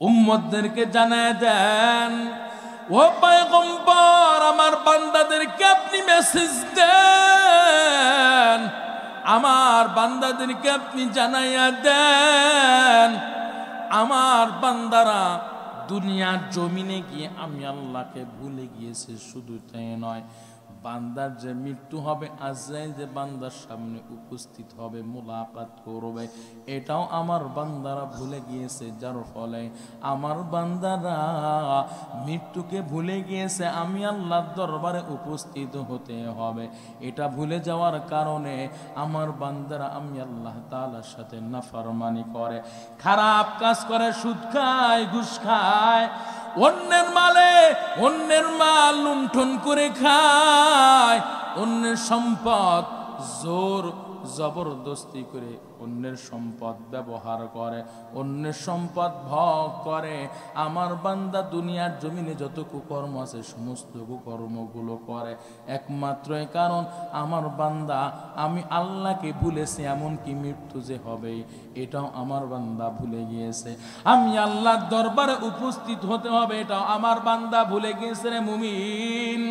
উম্মতদেরকে জানায় দেন, ও পয়গম্বর, আমার বান্দাদেরকে আপনি মেসেজ দেন, আমার বান্দাদেরকে আপনি জানাইয়া দেন, আমার বান্দারা দুনিয়ার জমিনে গিয়ে আমি আল্লাহকে ভুলে গিয়েছে। শুধু তাই নয়, বান্দার যে মৃত্যু হবে, আজরাইল যে বান্দার সামনে উপস্থিত হবে, মুলাকাত করবে, এটাও আমার বান্দারা ভুলে গিয়েছে। যার ফলে আমার বান্দারা মৃত্যুকে ভুলে গিয়েছে, আমি আল্লাহর দরবারে উপস্থিত হতে হবে। এটা ভুলে যাওয়ার কারণে আমার বান্দারা আমি আল্লাহ তাআলার সাথে নাফরমানি করে, খারাপ কাজ করে, সুদ খায়, ঘুষ খায়, অন্যের মাল লুণ্ঠন করে খায়, অন্যের সম্পদ জোর জবরদস্তি করে অন্যের সম্পদ ব্যবহার করে, অন্যের সম্পদ ভোগ করে। আমার বান্দা দুনিয়ার জমিনে যত কুকর্ম আছে সমস্ত কুকর্মগুলো করে একমাত্র কারণ আমার বান্দা আমি আল্লাহকে ভুলেছে। এমনকি মৃত্যু যে হবে এটাও আমার বান্দা ভুলে গিয়েছে। আমি আল্লাহর দরবারে উপস্থিত হতে হবে, এটাও আমার বান্দা ভুলে গিয়েছে রে মুমিন।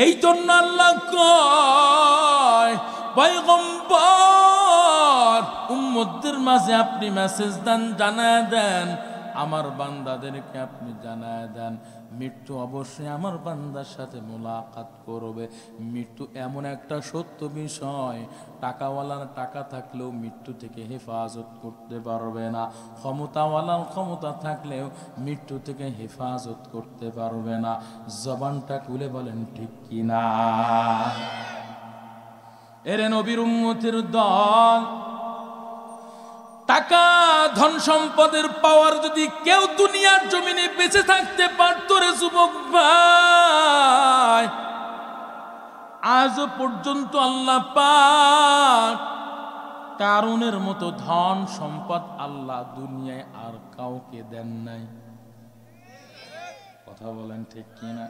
এই জন্য আল্লাহ কয়, পয়গম্বর, উম্মতদের মাঝে আপনি মেসেজ দেন, জানায় দেন, আমার বান্দাদেরকে আপনি জানায় দেন, মৃত্যু অবশ্যই আমার বান্দার সাথে মুলাকাত করবে। মৃত্যু এমন একটা সত্য বিষয়, টাকাওয়ালার টাকা থাকলেও মৃত্যু থেকে হেফাজত করতে পারবে না, ক্ষমতাওয়ালার ক্ষমতা থাকলেও মৃত্যু থেকে হেফাজত করতে পারবে না। জবানটা খুলে বলেন ঠিক কিনা? এরে নবীর উম্মতের দল, টাকা ধন সম্পদের পাওয়ার যদি কেউ দুনিয়ার জমিনে বেঁচে থাকতে পারত রে যুবক ভাই, আজও পর্যন্ত আল্লাহ পাক কারুনের মতো ধন সম্পদ আল্লাহ দুনিয়ায় আর কাউকে দেন নাই। কথা বলেন ঠিক কিনা?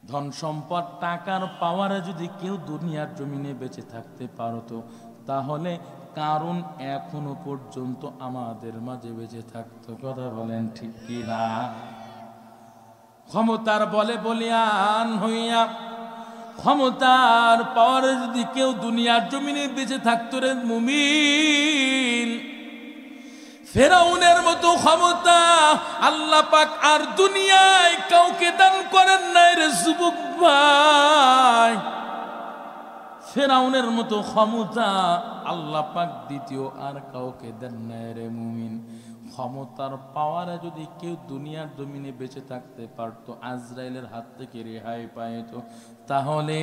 ধন সম্পদ টাকার পাওয়ারে যদি কেউ দুনিয়ার জমিনে বেঁচে থাকতে পারতো, তাহলে কারণ এখনো পর্যন্ত আমাদের মাঝে বেঁচে থাকতো। কথা বলেন ঠিক কিনা? ক্ষমতার বলে বলিয়ান হইয়া, ক্ষমতার পাওয়ারে যদি কেউ দুনিয়ার জমিনে বেঁচে থাকতো রে মুমিন, ফেরাউনের মতো ক্ষমতা আল্লাহ পাক আর দুনিয়ায় কাউকে দান করেন নাই রে যুবক ভাই। ফেরাউনের মতো ক্ষমতা আল্লাহ পাক দ্বিতীয় আর কাউকে দেন নাই রে মুমিন। ক্ষমতার পাওয়ারে যদি কেউ দুনিয়ার জমিনে বেঁচে থাকতে পারত, আজরাইলের হাত থেকে রেহাই পাইত, তাহলে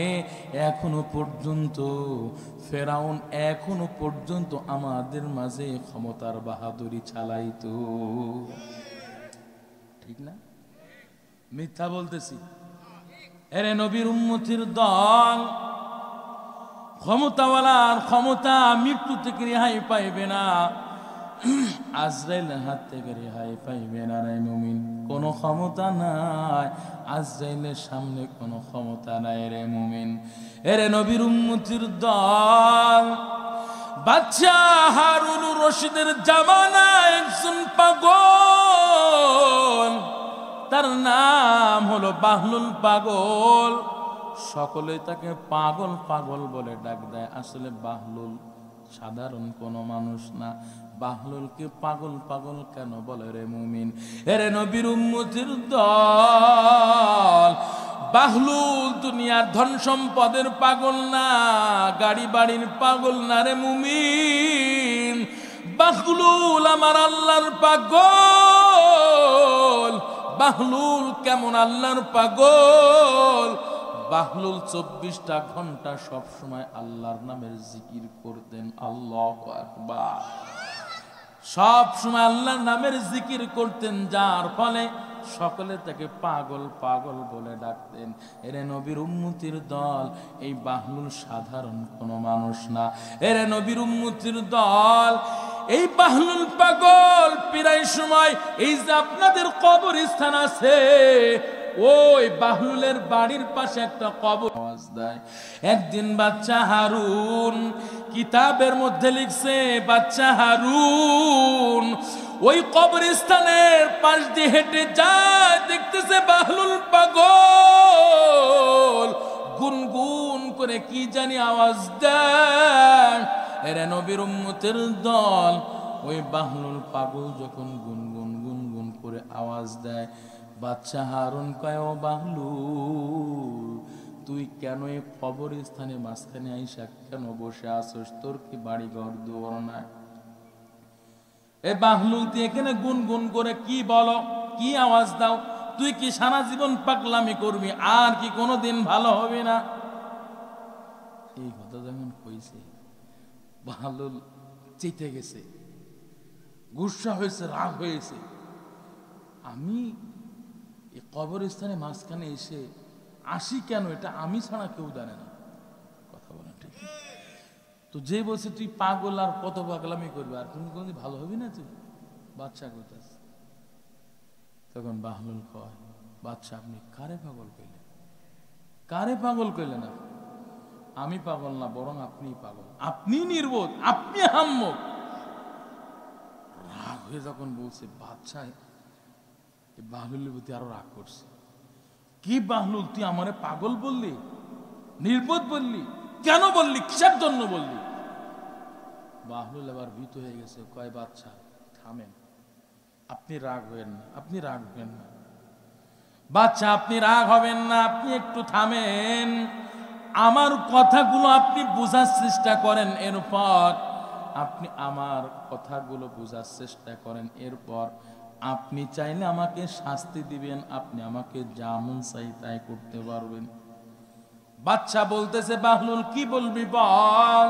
এখনো পর্যন্ত ফেরাউন এখনো পর্যন্ত আমাদের মাঝে ক্ষমতার বাহাদুরি চালাইতো। ঠিক না? মিথ্যা বলতেছি? এরে নবীর উম্মতির দল, ক্ষমতাওয়ালার ক্ষমতা মৃত্যু থেকে রেহাই পাইবে না, আজরাইলের হাত থেকে রেহাই পাইবে না রে মুমিন। কোনো ক্ষমতা নাই, আজরাইলের সামনে কোনো ক্ষমতা নাই রে মুমিন। এরে নবীর উম্মতির দল, বাদশাহ হারুনুর রশিদের জামানায় একজন পাগল, তার নাম হলো বাহলুল পাগল। সকলে তাকে পাগল পাগল বলে ডাক দেয়। আসলে বাহলুল সাধারণ কোনো মানুষ না। বাহলুলকে পাগল পাগল কেন বলে রে মুমিন? এরে নবীর উম্মতির দল, বাহলুল দুনিয়ার ধন সম্পদের পাগল না, গাড়ি বাড়ির পাগল না রে মুমিন। বাহলুল আমার আল্লাহর পাগল। বাহলুল কেমন আল্লাহর পাগল? বাহলুল 24টা ঘন্টা সব সময় আল্লাহর নামের জিকির করতেন। আল্লাহু আকবার। সব সময় আল্লাহর নামের জিকির করতেন, যার ফলে সকলে তাকে পাগল পাগল বলে ডাকতেন। এরে নবীর উম্মতির দল, এই বাহলুল সাধারণ কোনো মানুষ না। এরে নবীর উম্মতির দল, এই বাহলুল পাগল প্রায় সময় এই যে আপনাদের কবরস্থান আছে, ওই বাহলুলের বাড়ির পাশে একটা কবর আওয়াজ দেয়। একদিন বাচ্চা হারুন কিতাবের মধ্যে লিখছে বাচ্চা হারুন ওই কবরস্থানের পাশ দিয়ে হেঁটে যায়, দেখতেছে বাহলুল পাগল গুনগুন করে কি জানি আওয়াজ দেয়। এরা নবীর উম্মতের দল। ওই বাহলুল পাগল যখন গুনগুন গুনগুন করে আওয়াজ দেয়, বাচ্চা হারুন কয়, ও বাহলুল তুই কেন এই কবরস্থানে মাঝখানে আইসা কেন বসে আসছ? তোর কি বাড়ি ঘর দুয়ার নাই? এ বাহলুল তুই এখানে গুনগুন করে কি বলো, কি আওয়াজ দাও? তুই কি সারা জীবন পাগলামি করবি, আর কি কোনোদিন ভালো হবে না? এই কথা যখন কইছে বাহলুল চেতে গেছে, গুসা হয়েছে, রাগ হয়েছে। আমি এই কবরস্থানে মাঝখানে এসে আসি কেন, এটা আমি ছাড়া কেউ জানে না। কথা বলেন ঠিক? তো যে বলছে তুই পাগল আর কত পাগলামি করবি, আর তুমি কোনদিন ভালো হবি না? তুই বাচ্চা কোথাস? তখন বাহলুল কয়, বাচ্চা আপনি কারে পাগল কইলেন? কারে পাগল কইলেন? আমি পাগল না, বরং আপনি পাগল, আপনি নির্বোধ, আপনি হাম্মক। রাগ হয়ে যখন বলছে, বাচ্চা বাহলুলের প্রতি আরো রাগ করছে। কি বাহলুল, তুই আমারে পাগল বললি, নির্বোধ বললি, কেন বললি, কিসের জন্য বললি? বাহলুল এবার ভীত হয়ে গেছে, কয় বাচ্চা থামেন, আপনি রাগ হবেন না, আপনি রাগ হবেন না বাচ্চা, আপনি রাগ হবেন না, আপনি একটু থামেন, আমার কথাগুলো আপনি বোঝার চেষ্টা করেন, এরপর আপনি আমার কথাগুলো বোঝার চেষ্টা করেন, এরপর আপনি চাইলে আমাকে শাস্তি দিবেন, আপনি আমাকে যা মন চাই তাই করতে পারবেন। বাচ্চা বলতেছে, বাহলুল কি বলবি বল?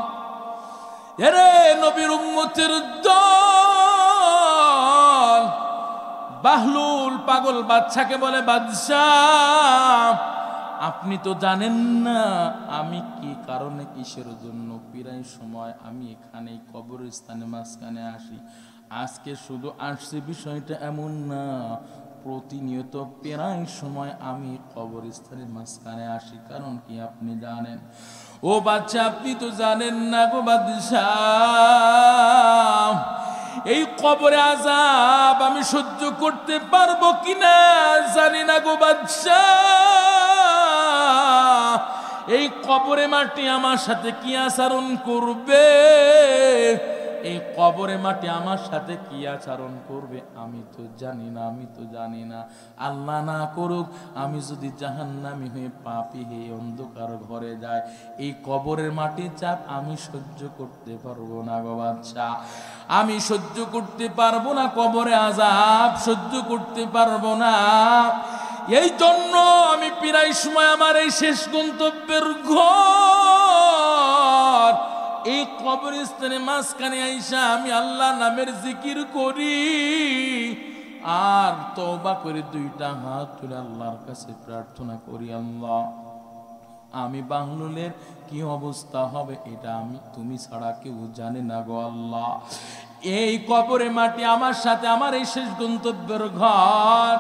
এরে নবীর উম্মতের দল। বাহলুল পাগল বাচ্চাকে বলে, বাদশাহ আপনি তো জানেন না আমি কি কারণে, কিসের জন্য প্রায় সময় আমি এখানে কবরস্থানে মাঝখানে আসি। আজকে শুধু আসছে বিষয়টা এমন না, প্রতিনিয়ত প্রায় সময় আমি কবরস্থানের মাঝখানে আসি। কারণ কি আপনি জানেন? ও বাচ্চা আপনি তো জানেন না গো বাদশাহ, এই কবরে আযাব আমি সহ্য করতে পারবো কিনা জানি না গো বাদশাহ। এই কবরে মাটি আমার সাথে কি আচরণ করবে, এই কবরে মাটি আমার সাথে কি আচরণ করবে আমি তো জানি না, আমি তো জানি না। আল্লাহ না করুক আমি যদি জাহান্নামী হয়ে পাপী হয়ে অন্ধকার ঘরে যাই, এই কবরের মাটির চাপ আমি সহ্য করতে পারবো না গো বাদশা, আমি সহ্য করতে পারবো না, কবরে আযাব সহ্য করতে পারবো না। এই জন্য আমি প্রায় সময় আমার এই শেষ গন্তব্যের ঘর এই কবরস্থানে মাঝখানে আইসা আমি আল্লাহ নামের জিকির করি আর তওবা করে দুইটা হাত তুলে আল্লাহর কাছে প্রার্থনা করি, আল্লাহ আমি বাহলুলের কি অবস্থা হবে এটা আমি তুমি ছাড়া কেউ জানে না গো আল্লাহ। এই কবরে মাটি আমার সাথে, আমার এই শেষ গন্তব্যের ঘর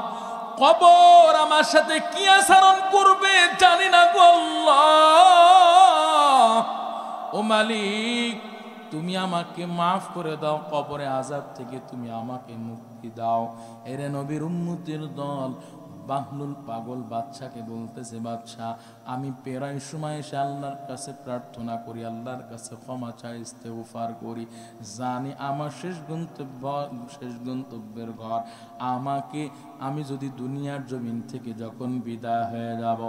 কবর আমার সাথে কি আচরণ করবে জানি না গো আল্লাহ। ও মালিক তুমি আমাকে মাফ করে দাও, কবরে আযাব থেকে তুমি আমাকে মুক্তি দাও। এরে নবীর উম্মতের দল বাহলুল পাগল বাচ্চাকে বলতেছে, বাচ্চা আমি প্রায় সময় এসে আল্লাহর কাছে প্রার্থনা করি, আল্লাহর কাছে ক্ষমা চাই, ইস্তেগফার করি, জানি আমার শেষ গন্তব্যের ঘর। আমাকে আমি যদি দুনিয়ার জমিন থেকে যখন বিদায় হয়ে যাব,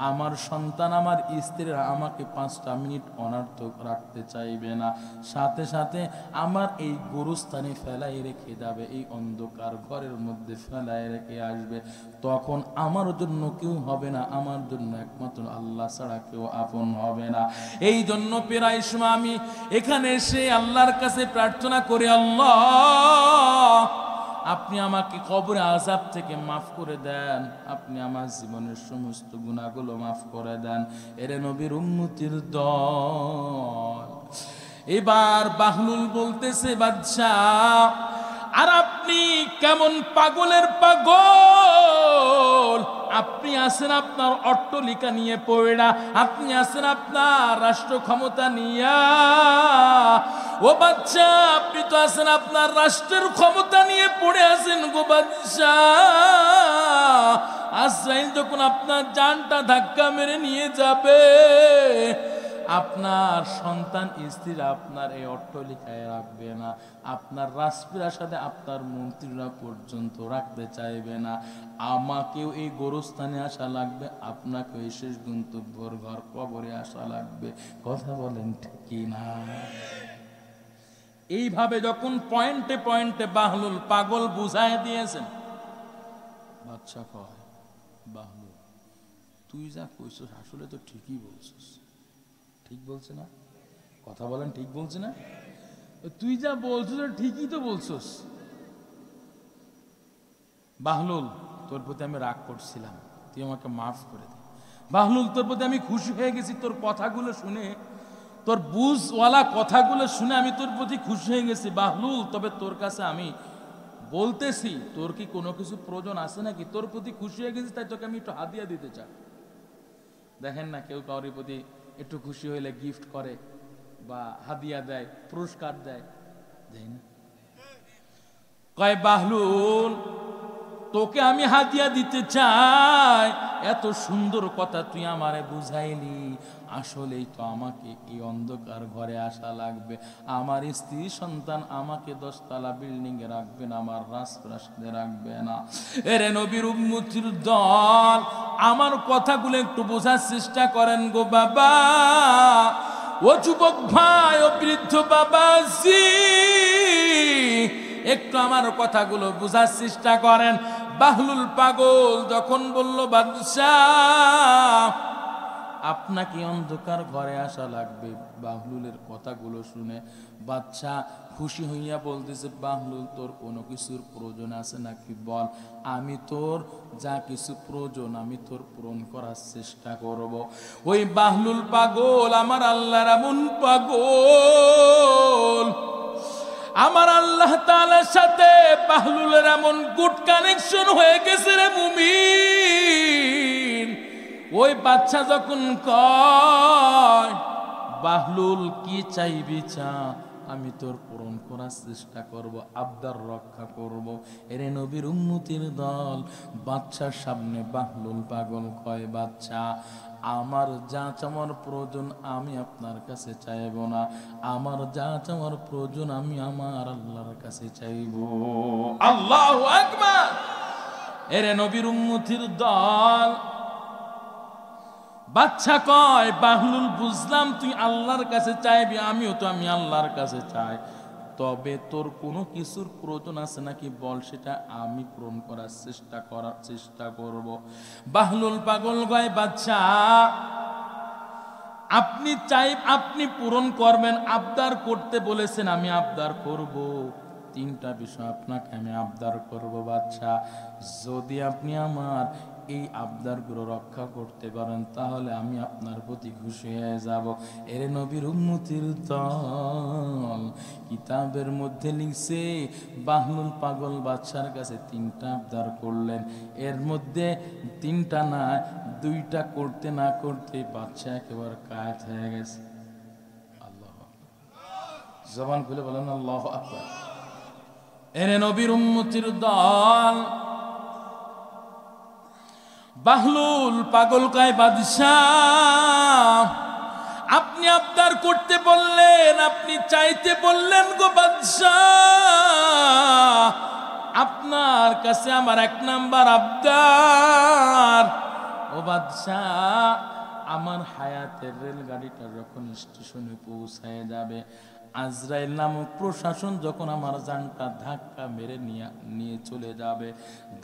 আমার সন্তান আমার স্ত্রীরা আমাকে 5টা মিনিট অনার্থক রাখতে চাইবে না, সাথে সাথে আমার এই গোরস্থানে ফেলাই রেখে যাবে, এই অন্ধকার ঘরের মধ্যে ফেলাই রেখে আসবে। তখন আমার জন্য কেউ হবে না, আমার জন্য একমাত্র আল্লাহ ছাড়া কেউ আপন হবে না। এই জন্য প্রায় সময় আমি এখানে এসে আল্লাহর কাছে প্রার্থনা করি, আল্লাহ আপনি আমাকে কবরে আযাব থেকে মাফ করে দেন, আপনি আমার জীবনের সমস্ত গুনাহগুলো মাফ করে দেন। এরে নবীর উম্মতির দল। এবার বাহলুল বলতেছে, বাদশাহ আর আপনি কেমন পাগলের পাগল, আপনি আছেন আপনার অট্টালিকা নিয়ে পড়া, আপনি আছেন আপনার রাষ্ট্র ক্ষমতা নিয়ে। ও বাচ্চা, আপনি তো আছেন আপনার রাষ্ট্রের ক্ষমতা নিয়ে পড়ে আছেন গো বাচ্চা। আজরাইল যখন আপনার জানটা ধাক্কা মেরে নিয়ে যাবে, আপনার সন্তান স্ত্রী আপনার এই অট্টালিকায় রাখবে না, আপনার রাজপ্রাসাদে আপনার মন্ত্রীরা পর্যন্ত রাখতে চাইবে না। আমাকেও এই গোরস্থানে আসা লাগবে, আপনাকে এই শেষ গন্তব্যর ঘর কবরে আসা লাগবে। কথা বলেন ঠিক কি না? এইভাবে যখন পয়েন্টে পয়েন্টে বাহলুল পাগল বুঝায় দিয়েছেন, বাদশা কয়, বাহলুল তুই যা কইছস আসলে তো ঠিকই বলছস। ঠিক বলছে না? কথা বলেন ঠিক বলছে না? তুই যা বলছস ঠিকই তো বলছস। বাহলুল তোর প্রতি আমি রাগ করছিলাম, তুই আমাকে মাফ করে দে। বাহলুল তোর প্রতি আমি খুশি হয়ে গেছি, তোর কথাগুলো শুনে, তোর বুঝওয়ালা কথাগুলো শুনে আমি তোর প্রতি খুশি হয়ে গেছি বাহলুল। তবে তোর কাছে আমি বলতেছি, তোর কি কোনো কিছু প্রয়োজন আছে নাকি? তোর প্রতি খুশি হয়ে গেছি তাই তোকে আমি একটু হাদিয়া দিতে চাই। দেখেন না, কেউ কারোর প্রতি একটু খুশি হইলে গিফট করে বা হাদিয়া দেয়, পুরস্কার দেয়, দেয় না? কয় বাহলুল তোকে আমি হাদিয়া দিতে চাই, এত সুন্দর কথা তুই আমারে বুঝাইলি। আসলেই তো আমাকে এই অন্ধকার ঘরে আসা লাগবে, আমার স্ত্রী সন্তান আমাকে 10 তলা বিল্ডিং এ রাখবে না, আমার রাজপ্রাসাদে রাখবে না। এরে নবীর উম্মতির দল, আমার কথাগুলো একটু বোঝার চেষ্টা করেন গো বাবা। ও যুবক ভাই, ও বৃদ্ধ বাবাজি, একটু আমার কথাগুলো বোঝার চেষ্টা করেন। বাহলুল পাগল যখন বলল বাদশাহ আপনাকে অন্ধকার ঘরে আসা লাগবে, বাহলুলের কথাগুলো শুনে বাদশাহ খুশি হইয়া বলতেছে, বাহলুল তোর কোনো কিছুর প্রয়োজন আছে নাকি বল, আমি তোর যা কিছু প্রয়োজন আমি তোর পূরণ করার চেষ্টা করব। ওই বাহলুল পাগল আমার আল্লাহর এমন পাগল, আমার আল্লাহ তাআলার সাথে বাহলুলের এমন গুড কানেকশন হয়ে গেছে রে মুমিন। ওই বাচ্চা যখন কয় বাহলুল কি চাইবি চা, আমি তোর পূরণ করার চেষ্টা করব, আবদার রক্ষা করব। এরে নবীর উম্মতির দল, বাচ্চার সামনে বাহলুল পাগল কয়, বাচ্চা আমার যা চাওয়ার প্রয়োজন আমি আপনার কাছে চাইব না, আমার যা চাওয়ার প্রয়োজন আমি আমার আল্লাহর কাছে চাইব। আল্লাহু আকবার। এরে নবীর উম্মতির দল, বাচ্চা কয় বাহলুল বুঝলাম তুই আল্লাহর কাছে চাইবি, আমিও তো আমি আল্লাহর কাছে চাই, তবে তোর কোনো কিছুর প্রয়োজন আছে নাকি বল, সেটা আমি পূরণ করার চেষ্টা করব। বাহলুল পাগল কয় বাচ্চা আপনি পূরণ করবেন, আবদার করতে বলেছেন আমি আবদার করব। 3টা বিষয় আপনাকে আমি আবদার করব বাচ্চা, যদি আপনি আমার এই আবদারগুলো রক্ষা করতে পারেন তাহলে আমি আপনার প্রতি খুশি হয়ে যাব। এর নবীর উম্মতির দল, কিতাবের মধ্যে লিখছে বাহলুল পাগল বাদশার কাছে 3টা আবদার করলেন, এর মধ্যে 3টা না 2টা করতে না করতে বাদশা একেবারে কায়েত হয়ে গেছে। আল্লাহু আকবার, জবান খুলে বলেন আল্লাহু আকবার। এর নবীর উম্মতির দল, বাহলুল পাগল কয় বাদশাহ আপনি আবদার করতে বললেন, আপনি চাইতে বললেন গো বাদশাহ, আপনার কাছে আমার 1 নাম্বার আবদার। ও বাদশাহ আমার হায়াতের রেলগাড়িটা যখন স্টেশনে পৌঁছায় যাবে, আজরাইল নামক প্রশাসন যখন আমার জানটা ধাক্কা মেরে নিয়ে চলে যাবে,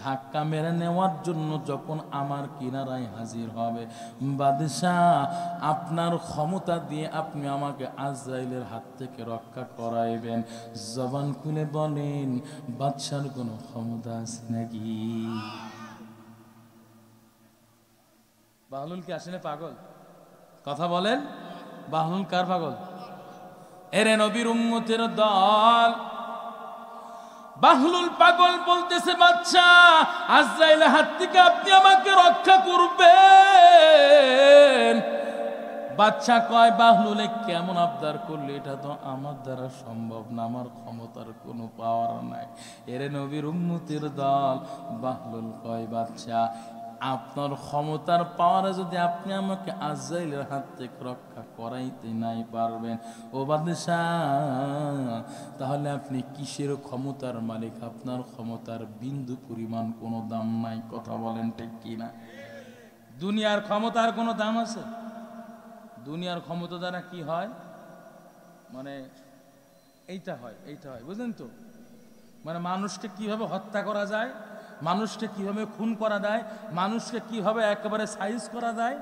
ধাক্কা মেরে নেওয়ার জন্য যখন আমার কিনারায় হাজির হবে, বাদশাহ আপনার ক্ষমতা দিয়ে আপনি আমাকে আজরাইলের হাত থেকে রক্ষা করাইবেন। জবান খুলে বলেন বাদশার কোনো ক্ষমতা আছে নাকি? বাহলুল কি আসলে পাগল? কথা বলেন, বাহলুল কার পাগল? এরে নবীর উম্মতের দল, বাহলুল পাগল বলতেছে, বাচ্চা আজরাইলের হাত থেকে আপনি আমাকে রক্ষা করবেন। বাচ্চা কয়, বাহলুলে কেমন আবদার করলে? এটা তো আমার দ্বারা সম্ভব না, আমার ক্ষমতার কোনো পাওয়ার নাই। এরে নবীর উম্মতের দল। বাহলুল কয়, বাচ্চা আপনার ক্ষমতার পাওয়ারে যদি আপনি আমাকে আজরাইলের হাত থেকে রক্ষা করাইতে নাই পারবেন, ও বাদশাহ, তাহলে আপনি কিসের ক্ষমতার মালিক? আপনার ক্ষমতার বিন্দু পরিমাণ কোনো দাম নাই। কথা বলেন ঠিক কিনা? দুনিয়ার ক্ষমতার কোনো দাম আছে? দুনিয়ার ক্ষমতা দ্বারা কি হয়? মানে এইটা হয়, বুঝলেন তো? মানে মানুষকে কিভাবে হত্যা করা যায়, মানুষকে কিভাবে খুন করা যায়, মানুষকে কিভাবে একেবারে সাইজ করা যায়,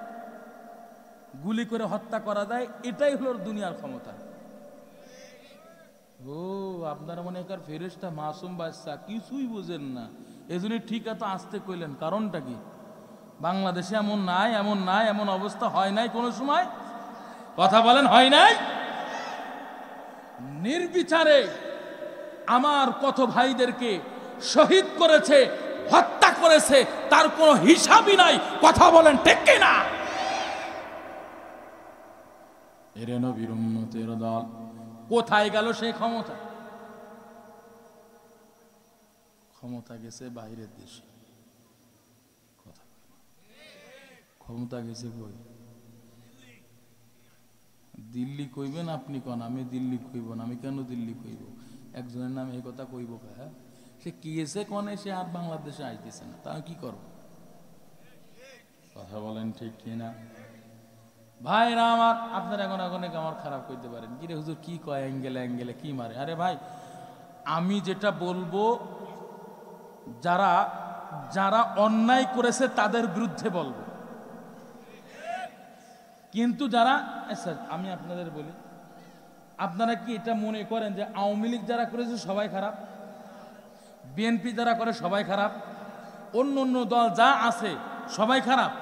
গুলি করে হত্যা করা যায়, এটাই হলো দুনিয়ার ক্ষমতা। ও আপনারা মনে করেন ফেরেশতা মাসুম বাচ্চা, কিছুই বুঝেন না, এজন্য ঠিক এত আসতে কইলেন। কারণটা কি? বাংলাদেশে এমন নাই, এমন অবস্থা হয় নাই কোনো সময়। কথা বলেন, হয় নাই? নির্বিচারে আমার কত ভাইদেরকে শহীদ করেছে, হত্যা করেছে, তার কোনো হিসাবই নাই। কথা বলেন ঠিক কিনা? এরে নবীর উম্মতের দল, কোথায় গেল সেই ক্ষমতা? ক্ষমতা গেছে বাইরের দেশে। কথা ক্ষমতা গেছে কই? দিল্লি কইবেন আপনি কন, আমি দিল্লি কইব না। আমি কেন দিল্লি কইব? একজনের নাম এই কথা কইব, হ্যাঁ সে কি এসে কনে, সে আর বাংলাদেশে আইতেছে না, তা কি করব? কথা বলেন ঠিক কিনা? ভাইরা আমার, আপনারা এখন আমার খারাপ কইতে পারেন, কি রে হুজুর কি কয়, অ্যাঙ্গেলে কি মারে? আরে ভাই, আমি যেটা বলবো, যারা যারা অন্যায় করেছে তাদের বিরুদ্ধে বলবো, কিন্তু যারা, স্যার আমি আপনাদের বলি, আপনারা কি এটা মনে করেন যে আওয়ামী লীগ যারা করেছে সবাই খারাপ, বিএনপি যারা করে সবাই খারাপ, অন্য দল যা আছে সবাই খারাপ?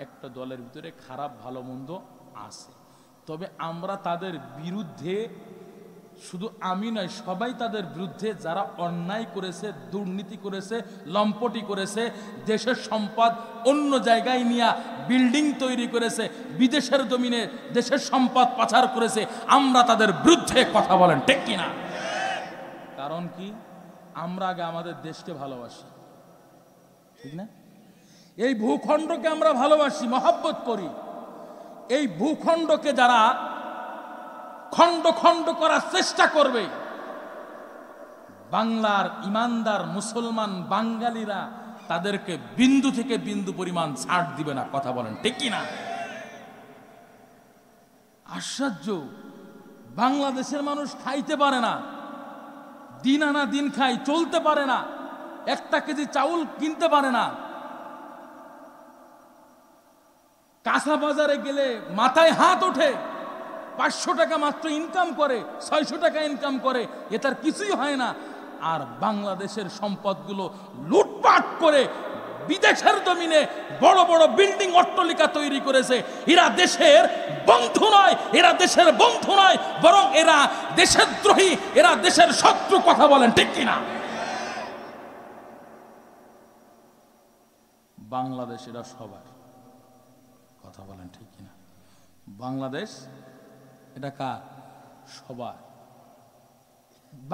একটা দলের ভিতরে খারাপ ভালো মন্দ আছে, তবে আমরা তাদের বিরুদ্ধে, শুধু আমি নয় সবাই তাদের বিরুদ্ধে, যারা অন্যায় করেছে, দুর্নীতি করেছে, লম্পটি করেছে, দেশের সম্পদ অন্য জায়গায় নিয়ে বিল্ডিং তৈরি করেছে, বিদেশের জমিনে দেশের সম্পদ পাচার করেছে, আমরা তাদের বিরুদ্ধে কথা বলেন ঠিক কিনা? কারণ কি? আমরা আগে আমাদের দেশকে ভালোবাসি, ঠিক না? এই ভূখণ্ডকে আমরা ভালোবাসি, মহব্বত করি। এই ভূখণ্ডকে যারা খণ্ড খণ্ড করার চেষ্টা করবে, বাংলার ইমানদার মুসলমান বাঙালিরা তাদেরকে বিন্দু থেকে বিন্দু পরিমাণ ছাড় দিবে না। কথা বলেন ঠিক কিনা? আশ্চর্য, বাংলাদেশের মানুষ খাইতে পারে না, দিন আনা দিন খাই, চলতে পারে না, 1 কেজি চাউল কিনতে পারে না, কাঁচা বাজারে গেলে মাথায় হাত ওঠে, 500 টাকা মাত্র ইনকাম করে, 600 টাকা ইনকাম করে, এ তার কিছুই হয় না। আর বাংলাদেশের সম্পদগুলো লুটপাট করে বিদেশের জমিনে বড় বড় বিল্ডিং অট্টালিকা তৈরি করেছে। এরা দেশের বন্ধু নয়, বরং এরা দেশের দ্রোহী, এরা দেশের শত্রু। কথা বলেন ঠিক কিনা? বাংলাদেশ এরা সবার। কথা বলেন ঠিক কিনা? বাংলাদেশ এটা কার? সবার।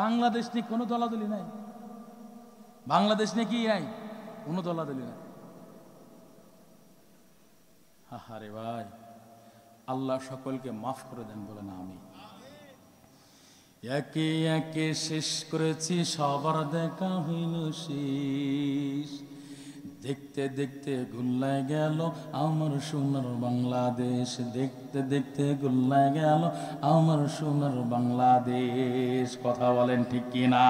বাংলাদেশ নিয়ে কোনো দলাদলি নাই, বাংলাদেশ নিয়ে কি নাই, কোনো দলাদলি নাই। আরে ভাই, আল্লাহ সকলকে মাফ করে দেন, বলেন আমি। একে একে শেষ করেছি, সবার দেখা হইল শেষ, দেখতে দেখতে গুল্লায় গেল আমার সোনার বাংলাদেশ, দেখতে দেখতে গুল্লায় গেল আমার সোনার বাংলাদেশ। কথা বলেন ঠিক কিনা?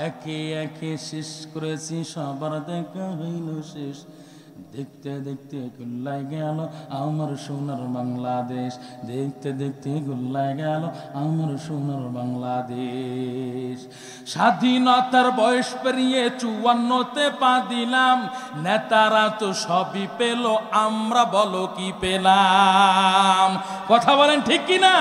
একে একে শেষ করেছি, সবার দেখা হইল শেষ, দেখতে দেখতে গুল্লায় গেল আমার সোনার বাংলাদেশ, দেখতে দেখতে গুল্লায় গেল আমার সোনার বাংলাদেশ। স্বাধীনতার বয়স পেরিয়ে 54তে পা দিলাম, নেতারা তো সবই পেল, আমরা বলো কি পেলাম? কথা বলেন ঠিক কিনা?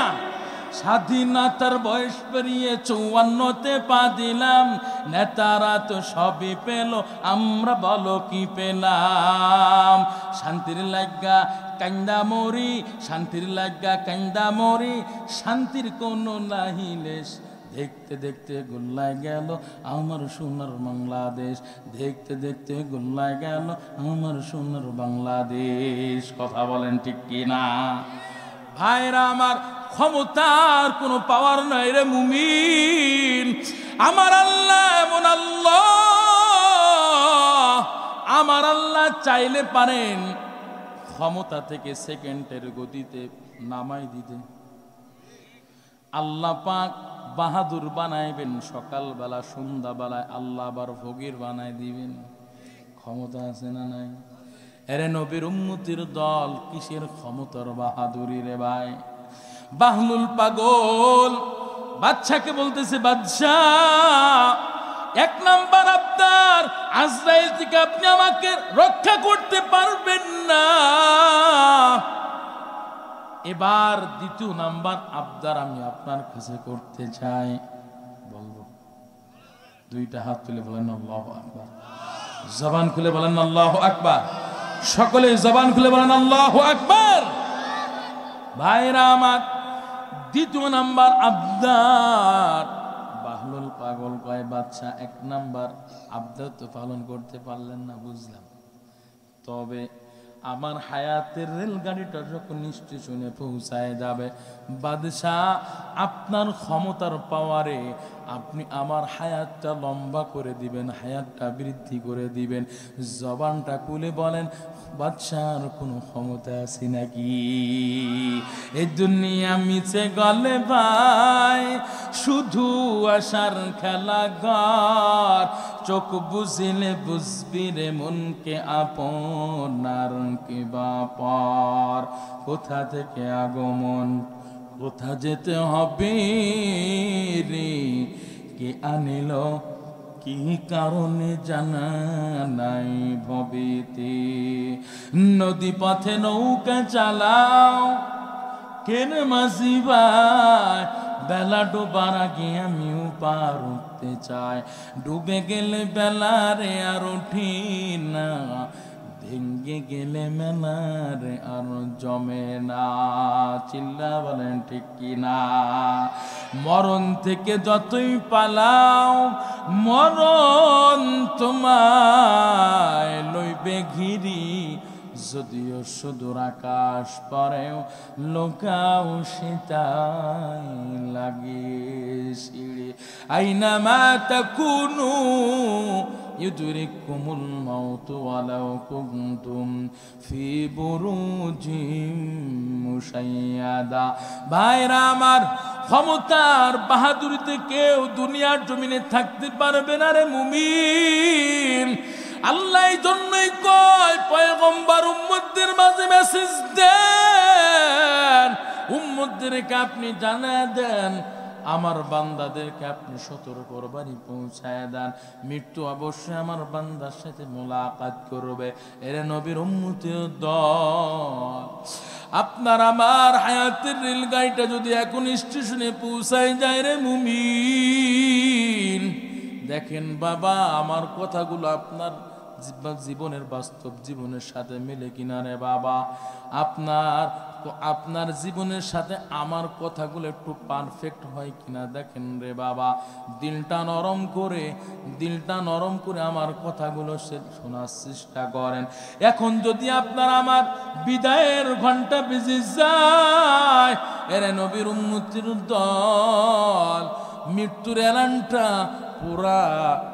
স্বাধীনতার বয়স পেরিয়ে 54তে পা দিলাম, নেতারা তো সবই পেল, আমরা বলো কি পেলাম? শান্তির লাগা কান্দা মরি, শান্তির লাগা কান্দা মরি, শান্তির কোনো নাহিলেশ। দেখতে দেখতে গোল্লায় গেল আমার সোনার বাংলাদেশ, দেখতে দেখতে গোল্লায় গেল আমার সোনার বাংলাদেশ। কথা বলেন ঠিক কিনা? ভাইরা আমার, ক্ষমতার কোনো পাওয়ার নাই রে মুমিন। আমার আল্লাহ এমন আল্লাহ, আমার আল্লাহ চাইলে পারেন ক্ষমতা থেকে সেকেন্ডের গতিতে নামাই দিতে। আল্লাহ পাক বাহাদুর বানাইবেন সকালবেলা, সন্ধ্যাবেলায় আল্লাহ আবার ফকির বানাই দিবেন। ক্ষমতা আছে না নাই? এরে নবীর উম্মতির দল, কিসের ক্ষমতার বাহাদুরি রে ভাই? বাহলুল পাগল বাদশাকে বলতেছে, বাদশাহ এক নাম্বার আপনার, আজরাইল থেকে আপনি আমাকে রক্ষা করতে পারবেন না। এবার দ্বিতীয় নাম্বার আবদার আমি আপনার কাছে করতে চাই, বলবো। দুইটা হাত তুলে বলেন আল্লাহু আকবার, জবান খুলে বলেন আল্লাহু আকবার, সকলে জবান খুলে বলেন আল্লাহু আকবার। ভাইরা আমার, দ্বিতীয় নাম্বার আবদার। বাহলুল পাগল কয়, বাদশা এক নাম্বার আবদার তো পালন করতে পারলেন না, বুঝলাম, তবে আমার হায়াতের রেলগাড়িটা যখন স্টেশনে পৌঁছায় যাবে, বাদশাহ আপনার ক্ষমতার পাওয়ারে আপনি আমার হায়াতটা লম্বা করে দিবেন, হায়াতটা বৃদ্ধি করে দিবেন। জবানটা খুলে বলেন, বাদশার কোনো ক্ষমতা আছে নাকি? এই দুনিয়া মিছে গলে ভাই, শুধু আশার খেলা ঘর। চোখ বুঝিলে বুঝবি রে মনকে আপনার কি বাপার। কোথা থেকে আগমন, কোথা যেতে হবে রে, কে আনিল কি কারণে জানা নাই ভবিতে। নদী পথে নৌকা চালাও কেন মাঝি ভাই, বেলা ডোবার আগে আমিও পার উঠতে চাই। ডুবে গেলে বেলা রে আর উঠি না, ভেঙ্গে গেলে মেলারে আর জমে না। চিল্লা বলেন ঠিক কিনা? মরণ থেকে যতই পালাও, মরণ তোমায় লইবে ঘিরি। যদিও সুদূর আকাশ পরেও লোকাও সেটাই লাগে সিঁড়ি। আইনা মা তাকুনু ইউদরিকুমুল মাউত ওয়ালাউ কুনতুম ফি বুরুজিম মুশাইয়াদা। ভাইরা আমার, ক্ষমতার বাহাদুরিতে কেউ দুনিয়ার জমিনে থাকতে পারবে না রে মুমিন। আল্লাহ এই জন্যই কয়, পয়গম্বর উম্মতদের মাঝে মেসেজ দেন, উম্মতদেরকে আপনি জানায় দেন, আমার বান্দাদেরকে আপনি সতর্ক বাণী পৌঁছায় দেন, মৃত্যু অবশ্যই আমার বান্দার সাথে মোলাকাত করবে। এর নবীর উম্মতের দল, আপনার আমার হায়াতের রেলগাড়িটা যদি এখন স্টেশনে পৌঁছায় যায় রে মুমিন, দেখেন বাবা আমার কথাগুলো আপনার জীবনের বাস্তব জীবনের সাথে মিলে কিনা রে বাবা। আপনার জীবনের সাথে আমার কথাগুলো একটু পারফেক্ট হয় কিনা দেখেন রে বাবা। দিলটা নরম করে আমার কথাগুলো শোনার চেষ্টা করেন। এখন যদি আপনার আমার বিদায়ের ঘন্টা বেজে যায়, এরে নবীর উম্মতির দল, মৃত্যুর এলানটা পুরা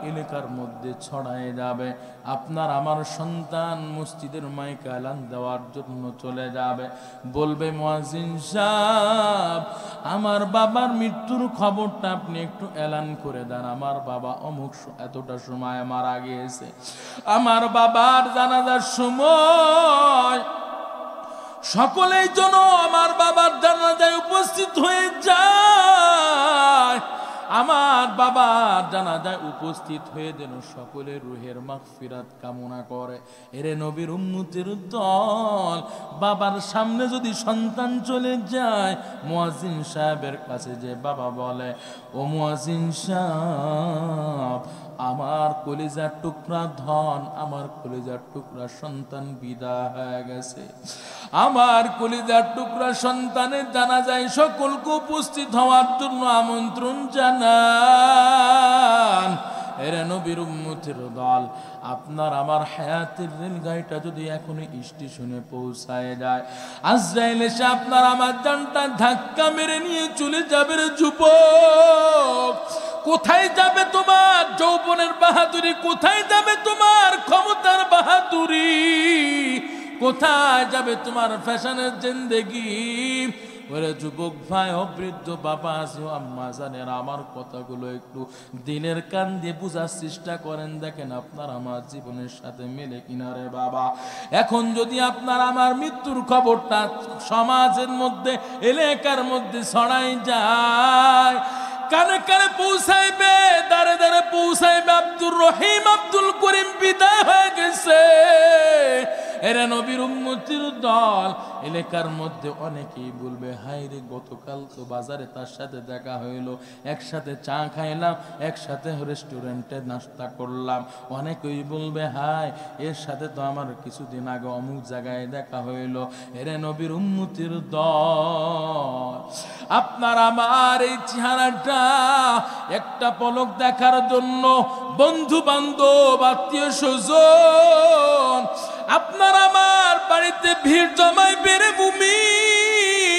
এলাকার মধ্যে ছড়ায় যাবে। আপনার আমার সন্তান মসজিদের মাইকে এলান দেওয়ার জন্য চলে যাবে, বলবে মুয়াজ্জিন সাহেব আমার বাবার মৃত্যুর খবরটা আপনি একটু এলান করে দেন। আমার বাবা অমুক এতটা সময় মারা গিয়েছে। আমার বাবার জানাজার সময় সকলেই যেন আমার বাবার জানাজায় উপস্থিত হয়ে যায়। আমার বাবার জানাজায় উপস্থিত হয়ে যেন সকলের রুহের মাগফিরাত কামনা করে। এরে নবীর উম্মতের দল, বাবার সামনে যদি সন্তান চলে যায়, মুয়াজ্জিন সাহেবের কাছে যে বাবা বলে, ও মুয়াজ্জিন সাহেব, আমার কলিজার টুকরা ধন, আমার কলিজার টুকরা সন্তান বিদায় হয়ে গেছে, আমার কলিজার টুকরা সন্তানের জানাজায় সকলকে উপস্থিত হওয়ার জন্য আমন্ত্রণ জানান। এরে নবীর উম্মতের দল, আপনার আমার হায়াতের রেলগাড়িটা যদি এখনই স্টেশনে পৌঁছায় যায়, আজরাইল এসে আপনার আমার জানটা ধাক্কা মেরে নিয়ে চলে যাবে। রে যুবক, কোথায় যাবে তোমার যৌবনের বাহাদুরি? কোথায় যাবে তোমার ক্ষমতার বাহাদুরি? কোথায় যাবে তোমার ফ্যাশনের জিন্দেগি? ওরে যুবক ভাই, অবৃদ্ধ বাবা আছে, আম্মা জানেন, আমার কথাগুলো একটু দিনের কান দিয়ে বোঝার চেষ্টা করেন। দেখেন আপনার আমার জীবনের সাথে মেলে কিনা রে বাবা। এখন যদি আপনার আমার মৃত্যুর খবরটা সমাজের মধ্যে, এলাকার মধ্যে ছড়াই যায়, কানে কানে পৌঁছাইবে, দাঁড়ে দাঁড়ে পৌঁছাইবে, আব্দুর রহিম আব্দুল করিম বিদায় হয়ে গেছে। এরা নবীর উম্মতির দল, এলাকার মধ্যে অনেকেই বলবে, হাই রে, গতকাল তো বাজারে তার সাথে দেখা হইলো, একসাথে চা খাইলাম, একসাথে রেস্টুরেন্টে নাস্তা করলাম। অনেকেই বলবে, হাই, এর সাথে তো আমার কিছুদিন আগে অমুক জায়গায় দেখা হইলো। এরে নবীর উম্মতির দল, আপনার আমার এই চেহারাটা একটা পলক দেখার জন্য বন্ধু বান্ধব আত্মীয় স্বজন আপনার আমার বাড়িতে ভিড় জমায় বেড়ে মুমিন,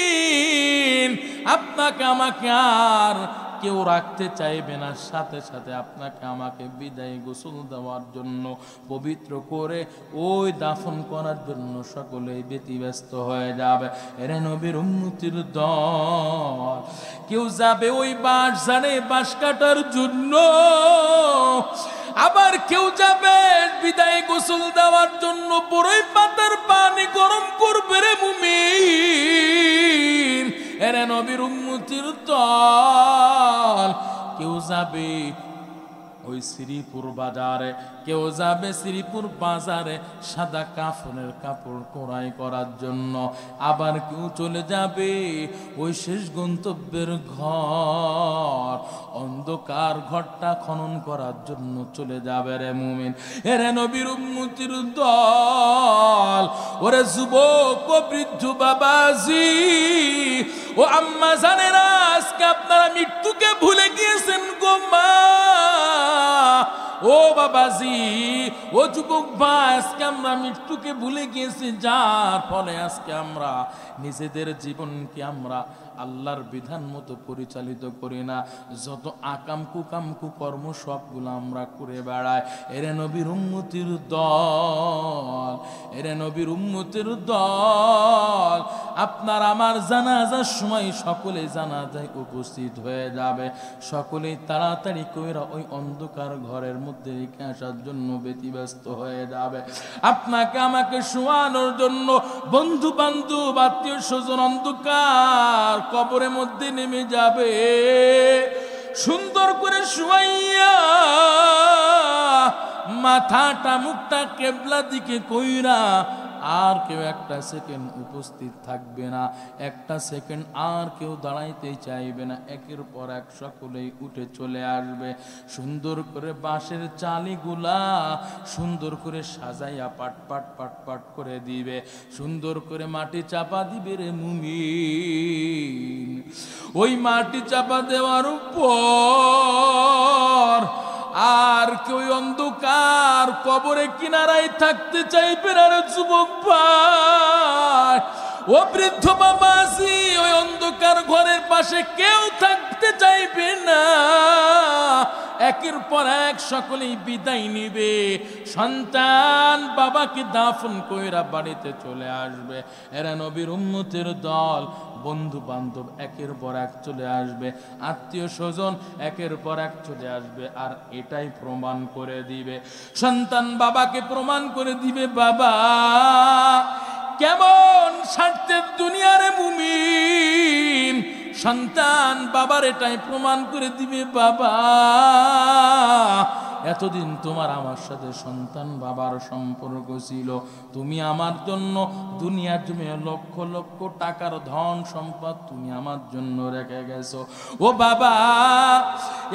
আপনাকে আমাকে আর কেউ রাখতে চাইবে না। সাথে সাথে আপনাকে আমাকে বিদায় গোসল দেওয়ার জন্য, পবিত্র করে ওই দাফন করার জন্য সকলেই ব্যতিব্যস্ত হয়ে যাবে। এরে নবীর উম্মতির দল, কেউ যাবে ওই বাঁশ ঝাড়ে বাঁশ কাটার জন্য, আবার কেউ যাবে বিদায় গোসল দেওয়ার জন্য বড়ই পাতার পানি গরম করবে রে মুমিন। এরে নবীর উম্মতির দল, কেউ যাবে ওই শ্রীপুর বাজারে, কেউ যাবে শ্রীপুর বাজারে সাদা কাফনের কাপড় ক্রয় করার জন্য, আবার কেউ চলে যাবে ওই শেষ গন্তব্যের ঘর, অন্ধকার ঘরটা খনন করার জন্য চলে যাবে রে মুমিন। এরে নবীর উম্মতির দল, ওরে যুবক ও বৃদ্ধ বাবাজি ও আম্মা জানেরা, আজকে আপনারা মৃত্যুকে ভুলে গিয়েছেন গো মা। ও বাবাজি, ও যুবক ভাই, আজকে আমরা মৃত্যুকে ভুলে গিয়েছি, যার ফলে আজকে আমরা নিজেদের জীবনকে আমরা আল্লাহর বিধান মতো পরিচালিত করি না। যত আকাম কুকাম কুকর্ম সবগুলো আমরা করে বেড়াই। এরে নবীর উম্মতির দল, এরে নবীর উম্মতির দল, আপনার আমার জানাজার সময় সকলে জানাজায় উপস্থিত হয়ে যাবে। সকলেই তাড়াতাড়ি কইরা ওই অন্ধকার ঘরের মধ্যে রেখে আসার জন্য ব্যতিব্যস্ত হয়ে যাবে। আপনাকে আমাকে শোয়ানোর জন্য বন্ধু বান্ধব আত্মীয় স্বজন অন্ধকার কবরের মধ্যে নেমে যাবে। সুন্দর করে শুয়াইয়া মাথাটা মুখটা কেবলা দিকে কইরা আর কেউ একটা সেকেন্ড উপস্থিত থাকবে না, একটা সেকেন্ড আর কেউ দাঁড়াইতে চাইবে না। একের পর এক সকলেই উঠে চলে আসবে। সুন্দর করে বাঁশের চালিগুলা সুন্দর করে সাজাইয়া পাট পাট পাট পাট করে দিবে, সুন্দর করে মাটি চাপা দিবে রে মুমিন। ওই মাটি চাপা দেওয়ার পর আর কেউ অন্ধকার কবরে কিনারায় থাকতে চাইবে না রে যুবক ভাই। ও বৃদ্ধ বাবাজি, ওই অন্ধকার ঘরের পাশে কেউ থাকতে চাইবে না। একের পর এক সকলেই বিদায় নিবে। সন্তান বাবাকে দাফন কইরা বাড়িতে চলে আসবে। এরা নবীর উম্মতের দল, বন্ধু বান্ধব একের পর এক চলে আসবে, আত্মীয় স্বজন একের পর এক চলে আসবে। আর এটাই প্রমাণ করে দিবে, সন্তান বাবাকে প্রমাণ করে দিবে, বাবা কেমন স্বার্থের দুনিয়ারে মুমিন, সন্তান বাবার এটাই প্রমাণ করে দিবে, বাবা এতদিন তোমার আমার সাথে সন্তান বাবার সম্পর্ক ছিল, তুমি আমার জন্য দুনিয়ার জমি লক্ষ লক্ষ টাকার ধন সম্পদ তুমি আমার জন্য রেখে গেছো। ও বাবা,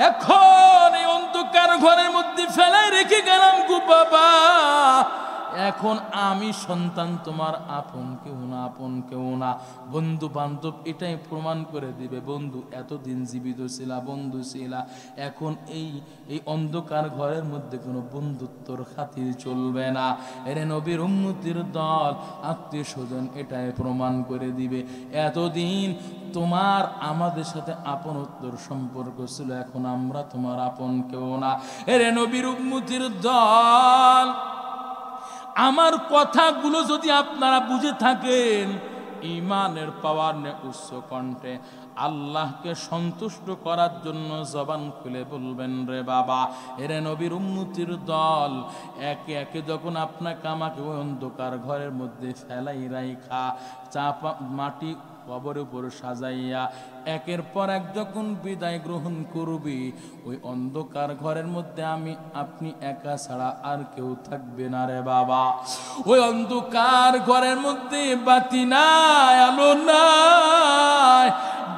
এখন এই অন্ধকার ঘরের মধ্যে ফেলায় রেখে গেলাম গো বাবা, এখন আমি সন্তান তোমার আপন কেউ না, আপন কেউ না। বন্ধু বান্ধব এটাই প্রমাণ করে দিবে, বন্ধু এতদিন জীবিত ছিলা, বন্ধু ছিলা, এখন এই অন্ধকার ঘরের মধ্যে কোনো বন্ধুত্বর খাতির চলবে না। এরে নবীর উম্মতির দল, আত্মীয় স্বজন এটাই প্রমাণ করে দিবে, এতদিন তোমার আমাদের সাথে আপনত্বর সম্পর্ক ছিল, এখন আমরা তোমার আপন কেউ না। এরে নবীর উম্মতির দল, আমার কথাগুলো যদি আপনারা বুঝে থাকেন, ইমানের পাওয়ার নে উচ্চ কণ্ঠে আল্লাহকে সন্তুষ্ট করার জন্য জবান খুলে বলবেন, রে বাবা, এরে নবীর উম্মতির দল, একে একে যখন আপনাকে আমাকে ওই অন্ধকার ঘরের মধ্যে ফেলাই রাইখা চাপা মাটি কবরের উপর সাজাইয়া একের পর এক যখন বিদায় গ্রহণ করবি, ওই অন্ধকার ঘরের মধ্যে আমি আপনি একা ছাড়া আর কেউ থাকবে না রে বাবা। ওই অন্ধকার ঘরের মধ্যে বাতি নাই, আলো নাই,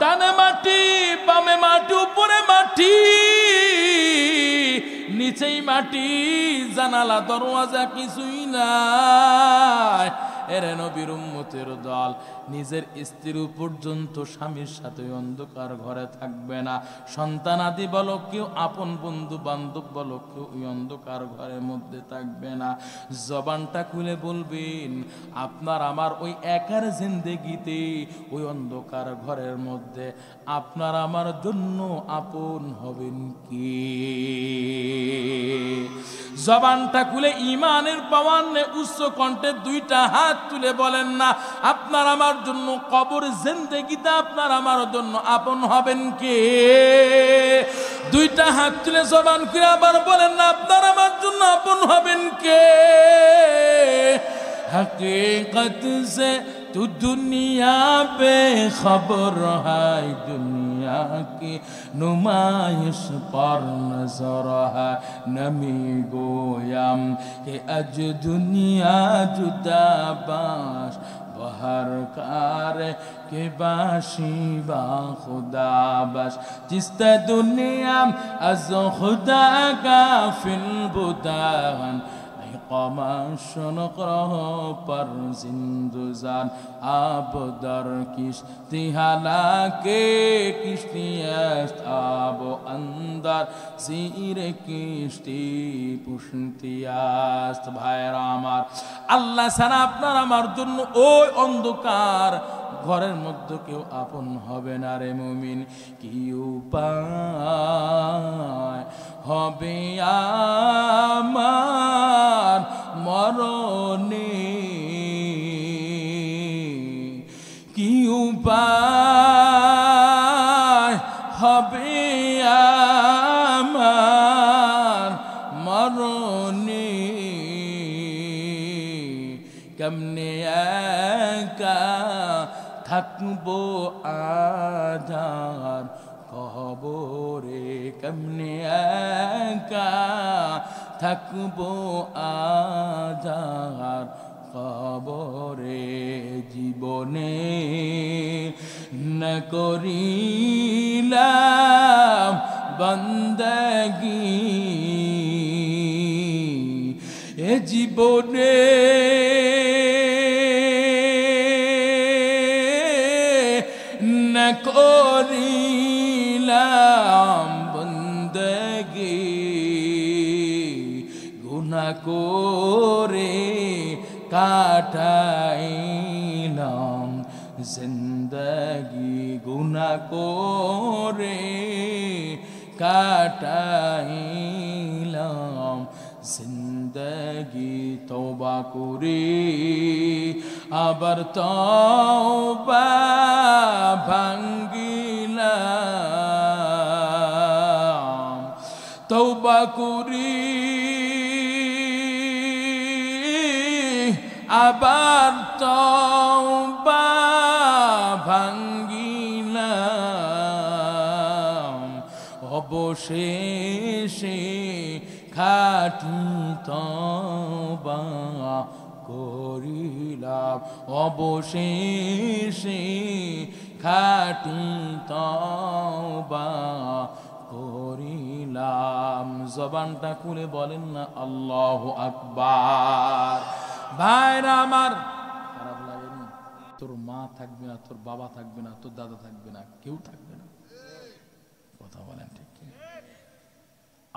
ডানে মাটি বামে মাটি উপরে মাটি নিচেই মাটি, জানালা দরওয়াজা কিছুই নাই। এরে নবীর উম্মতের দল, নিজের স্ত্রী পর্যন্ত স্বামীর সাথে অন্ধকার ঘরে থাকবে না, সন্তান আদি বলো কেউ, আপন বন্ধু বান্ধব বলো কেউ ওই অন্ধকার ঘরের মধ্যে থাকবে না। জবানটা খুলে বলবেন, আপনার আমার ওই একার জিন্দেগিতে ওই অন্ধকার ঘরের মধ্যে আপনার আমার জন্য আপন হবেন কি? জবানটা খুলে ইমানের পাওয়ার নে উচ্চ কণ্ঠে দুইটা হাত তুলে বলেন না, আপনার আমার জন্য কবর জিন্দেগিতে আপনার আমার জন্য আপন হবেন কে? দুইটা হাত তুলে জবান খুলে আবার বলেন না, আপনার আমার জন্য আপন হবেন কে? हकीकत से तू दुनिया पे खबर है, दुनिया की नुमाइश पर नजर है, नमी गोयम कि अज दुनिया जुदा बाश बहर कार के बाशी बा खुदा बश, जिसते दुनिया अज खुदा का फिल बुदान कमाशनक़ पर जिंदुजान आब दर किश्ती हालाके किश्ती आब अंदर जीर किश्ती पुष्टियास्त। भाईरा आमार, আল্লাহ ছাড়া আপনার আমার জন্য ওই অন্ধকার ঘরের মধ্যে কেউ আপন হবে না রে মুমিন। কি উপায় হবে আমার মরণে, কি উপায় হবে আমার মরণে, কেমনে একা থাকবো আধার কবরে, কেমনে একা থাকবো আধার কবরে, জীবনে না করিলাম বন্দগি, এ জীবনে না করিলাম বন্দগি, গুনাহ করে কাটাইলাম জিন্দগি, গুনাহ করে কাটাইলাম জিন্দগি। তওবা করি আবার তওবা ভাঙ্গিলাম, তওবা করি আবার তওবা ভাঙ্গিলাম, অবশেষে খাঁটি তওবা করিলাম, অবশেষে খাঁটি তওবা করিলাম। জবানটা খুলে বলেন না আল্লাহু আকবার। ভাইরা আমার, খারাপ লাগেনি? তোর মা থাকবে না, তোর বাবা থাকবে না, তোর দাদা থাকবে না, কেউ থাকবে না। কথা বলেন ঠিক কি?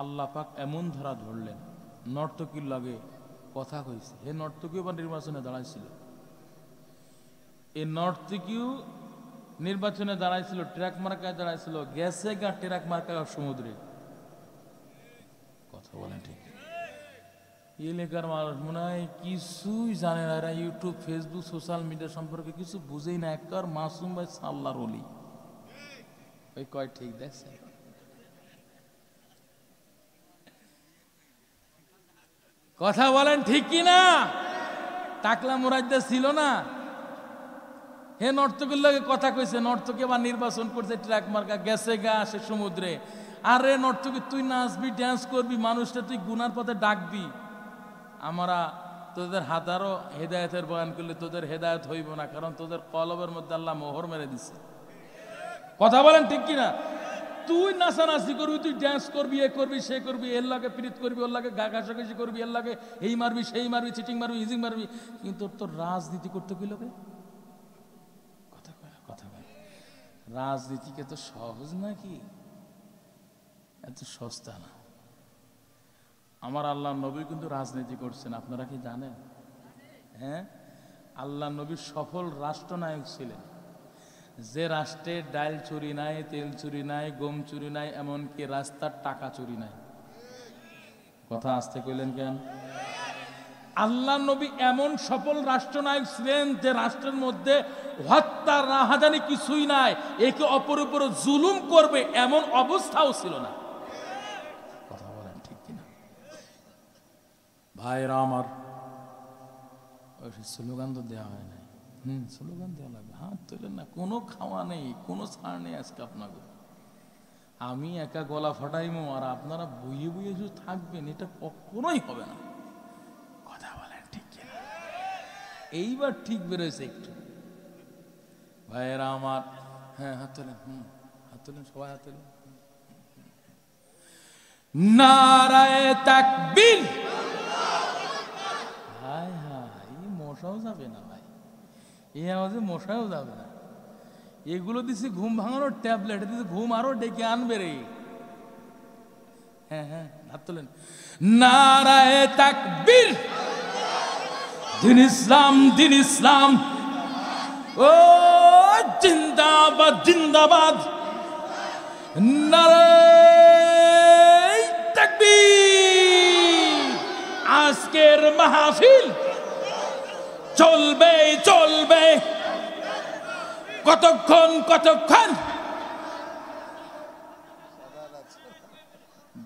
আল্লাহ পাক এমন ধরা ধরলেন, নর্তকীর লাগে কথা কইছে। হে নর্তকী বা নির্বাচনে দাঁড়াইছিল, এই নর্তকীও নির্বাচনে দাঁড়াইছিল, ট্রাক মার্কায় দাঁড়াইছিল, গেছে গা ট্রাক মার্কা সমুদ্রে। কথা বলেন ঠিক? এলাকার মানুষ মনে হয় কিছুই জানে না, এরা ইউটিউব ফেসবুক সোশ্যাল মিডিয়া সম্পর্কে কিছু বুঝেই না। একবার মাসুম ভাই আল্লাহর ওলি, ওই কয় ঠিক দেখছে। কথা বলেন ঠিক কি না? টাকলা মুরাজ্জা ছিল না, হে নর্তকীর লগে কথা কইছে, নর্তকী আবার নির্বাচন করছে, ট্রাক মার্কা, গেছে গা আসে সমুদ্রে। আরে নর্তকী, তুই নাচবি, ড্যান্স করবি, মানুষটা তুই গুনার পথে ডাকবি। আমরা তোদের হাজারো হেদায়েতের বয়ান করলে তোদের হেদায়েত হইব না, কারণ তোদের কলবের মধ্যে আল্লাহ মোহর মেরে দিছে। কথা বলেন ঠিক কিনা? তুই নাচানাচি করবি, তুই ড্যান্স করবি, এ করবি, সে করবি, এর লাগে প্রীত করবি, ওর লাগে গা ঘাসাঘাসি করবি, এর লাগে এই মারবি, সেই মারবি, চিটিং মারবি, ইজিং মারবি, কিন্তু তোর রাজনীতি করতে কি লোকে? কথা কয় রাজনীতিকে তো সহজ নাকি? এত সস্তা না। আমার আল্লাহ নবী কিন্তু রাজনীতি করছেন, আপনারা কি জানেন? হ্যাঁ, আল্লাহ নবী সফল রাষ্ট্রনায়ক ছিলেন। যে রাষ্ট্রে ডাল চুরি নাই, তেল চুরি নাই, গম চুরি নাই, এমনকি রাস্তার টাকা চুরি নাই। কথা আসতে কইলেন কেন? আল্লাহ নবী এমন সফল রাষ্ট্রনায়ক ছিলেন যে রাষ্ট্রের মধ্যে হত্যা রাহাজানি কিছুই নাই, একে অপরের উপর জুলুম করবে এমন অবস্থাও ছিল না। কথা বলেন ঠিক কিনা? ভাইরা আমার, ওই স্লোগান তো দেওয়া হয় নাই। স্লোগান দেওয়া লাগবে, হাত তোলেন না, কোনো খাওয়া নেই, কোনো ছাড় নেই আজকে আপনাকে। আমি একা গলা ফাটাইমো আর আপনারা বইয়ে বইয়ে শুধু থাকবেন, এটা কখনোই হবে না। কথা বলেন ঠিক কিনা? এইবার ঠিক বেরোয়েছে একটু। ভাইয়েরা আমার, হ্যাঁ হাত তোলেন, হাত তোলেন, সবাই হাত তোলেন। নারায়ে তাকবীর। হায় হায়, এই মশাও যাবে না ভাই, এই আওয়াজে মশাও যাবে না। এগুলো দিছি ঘুম ভাঙানোর ট্যাবলেট, দিছি ঘুম আরো ডেকে আনবে রে। হ্যাঁ হ্যাঁ, হাত তোলেন। নারায়ে তাকবীর। দিন ইসলাম, দিন ইসলাম, ও জিন্দাবাদ, জিন্দাবাদ। নারায়ে তাকবীর। আজকের মাহফিল চলবে চলবে, কতক্ষণ কতক্ষণ?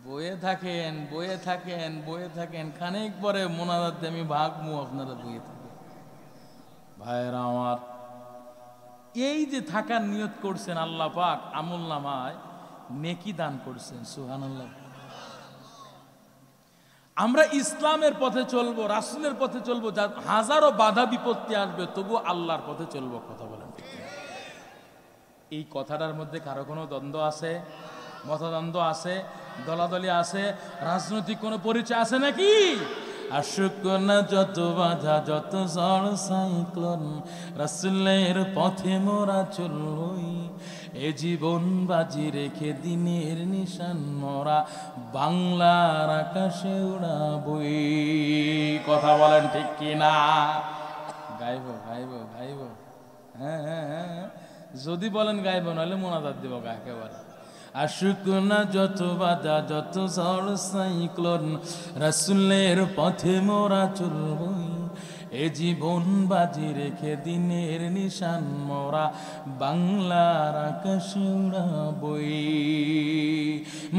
বয়ে থাকেন, বয়ে থাকেন, বয়ে থাকেন, খানিক পরে মোনাজাতে আমি ভাগমু, আপনারা বয়ে থাকেন। ভাইয়েরা আমার, এই যে থাকার নিয়ত করছেন, আল্লাহ পাক আমল নামায় নেকি দান করছেন। সুবহানাল্লাহ। আমরা ইসলামের পথে চলবো, রাসূলের পথে চলবো, হাজারো বাধা বিপত্তি আসবে, তবু আল্লাহর পথে চলবো। কথা বলেন ঠিক না? এই কথাটার মধ্যে কারো কোনো দ্বন্দ্ব আছে? মতদ্বন্দ্ব আছে? দলাদলি আছে? রাজনৈতিক কোনো পরিচয় আছে নাকি? আসুক না যত বাধা, যত ঝড় সাইক্লোন, রাসূলের পথে মোরা চলবই। এ জীবন বাজি রেখে দিনের নিশান মোরা বাংলার আকাশে উড়াবই। কথা বলেন ঠিক কিনা? গাইব গাইব গাইব, হ্যাঁ হ্যাঁ হ্যাঁ, যদি বলেন গাইব, নাহলে মোনাজাত দেব একেবারে। আসুক না যত বাধা, যত ঝড় সাইক্লোন, রাসূলের পথে মোরা চলবই। এ জীবন বাজি রেখে দিনের নিশান মোরা বাংলার আকাশে উড়াবই।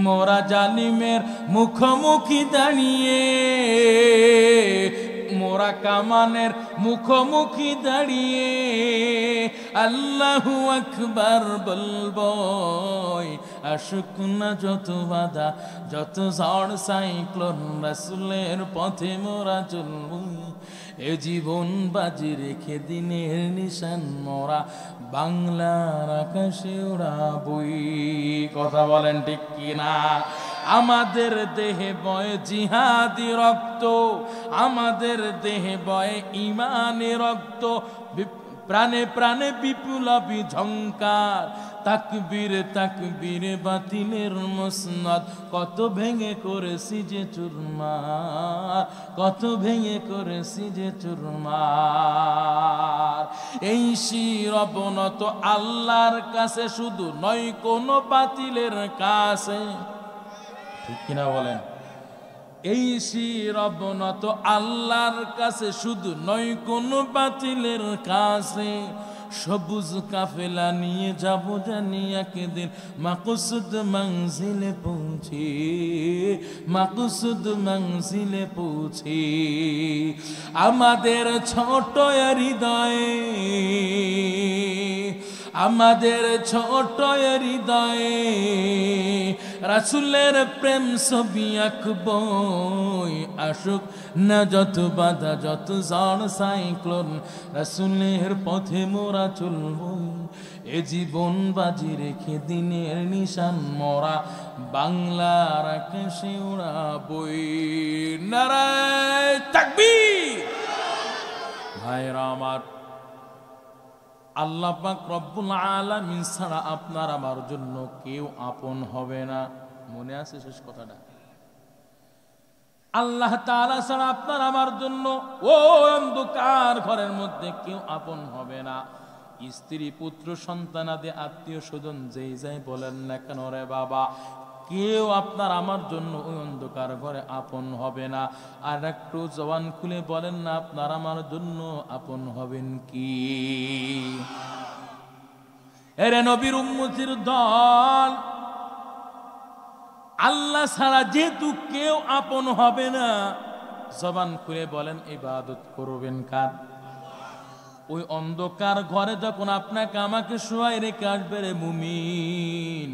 মোরা জালিমের মুখোমুখি দাঁড়িয়ে, মোরা ওরা কামানের মুখোমুখি দাঁড়িয়ে আল্লাহু আকবার বলবো। আসুক না যত বাধা, যত ঝড় সাইক্লোন, রাসূলের পথে মোরা চলব। এ জীবন বাজি রেখে দিনের নিশান মোরা বাংলার আকাশে উড়াবই। কথা বলেন ঠিক কিনা? আমাদের দেহে বয় জিহাদি রক্ত, আমাদের দেহে বয় ইমানি রক্ত, প্রাণে প্রাণে বিপ্লবী ঝংকার। তাকবীর তাকবীর বাতিলের মসনদ, কত ভেঙে করেছি যে চুরমার, কত ভেঙে করেছি যে চুরমার। এই শির অবনত আল্লাহর কাছে, শুধু নয় কোনো বাতিলের কাছে। ঠিক কিনা বলেন? এই শির অবনত আল্লাহর কাছে, শুধু নয় কোনো বাতিলের কাছে। সবুজ কাফেলা নিয়ে যাব জানি একদিন মাকসুদ মঞ্জিলে পৌঁছে, মাকসুদ মঞ্জিলে পৌঁছে। আমাদের ছোট হৃদয়ে, আমাদের ছোট হৃদয়ে রাসূলের প্রেম ছবি আঁকবো। আসুক না যত বাধা, যত ঝড় সাইক্লোন, রাসূলের পথে মোরা চলব। এ জীবন বাজি রেখে দিনের নিশান মোরা বাংলার আকাশে উড়াবই। নারায়ে তাকবীর। ভাইরা আমার, আল্লাহ পাক রব্বুল আলামিন ছাড়া আপনার আমার জন্য কেউ আপন হবে না। মনে আছে শেষ কথাটা? আল্লাহ তাআলা ছাড়া আপনার আমার জন্য ও অন্ধকার ঘরের মধ্যে কেউ আপন হবে না। স্ত্রী, পুত্র, সন্তানাদি, আত্মীয় স্বজন যেই যাই বলেন না কেন রে বাবা, কেউ আপনার আমার জন্য ওই অন্ধকার ঘরে আপন হবে না। আর একটু জবান খুলে বলেন না, আপনার আমার জন্য আপন হবেন কি? এরে নবীর উম্মতির দল, আল্লাহ ছাড়া যেহেতু কেউ আপন হবে না, জবান খুলে বলেন ইবাদত করবেন কার? ওই অন্ধকার ঘরে যখন আপনাকে আমাকে শোয়াই রেখে আসবে রে মুমিন,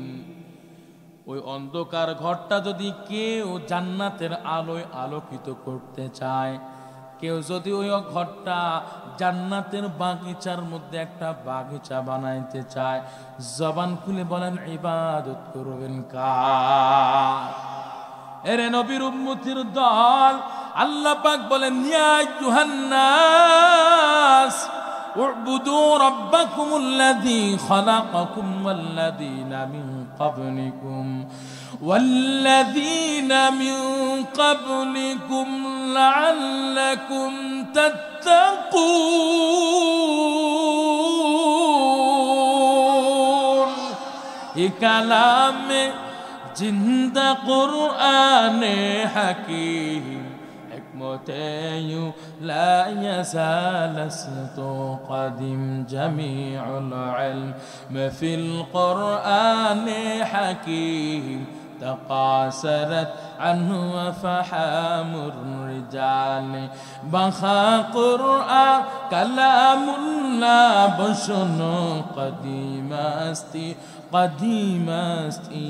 ওই অন্ধকার ঘরটা যদি কেউ জান্নাতের আলোয় আলোকিত করতে চায়, কেউ যদি ওই ঘরটা জান্নাতের বাগিচার মধ্যে একটা বাগিচা বানাইতে চায়, জবান খুলে বলেন ইবাদত করবেন কার? এরে নবীর উম্মতির দল, আল্লাহ পাক বলেন ইয়া আইয়ুহান নাস উবুদু রাব্বাকুমুল্লাযী খালাকাকুম ওয়াল্লাযীনা মিন ক্বাবলিকুম ওয়াল্লাযীনা মিন ক্বাবলিকুম লাআল্লাকুম তাত্তাকুন। এ কালামে জিন্দা কুরআনে হাকীম لا يزال قديم جميع العلم في القرآن حكيم تقاصرت عنه وفحام الرجال بخا قرآن كلام الله بشن قديم استي قديم استي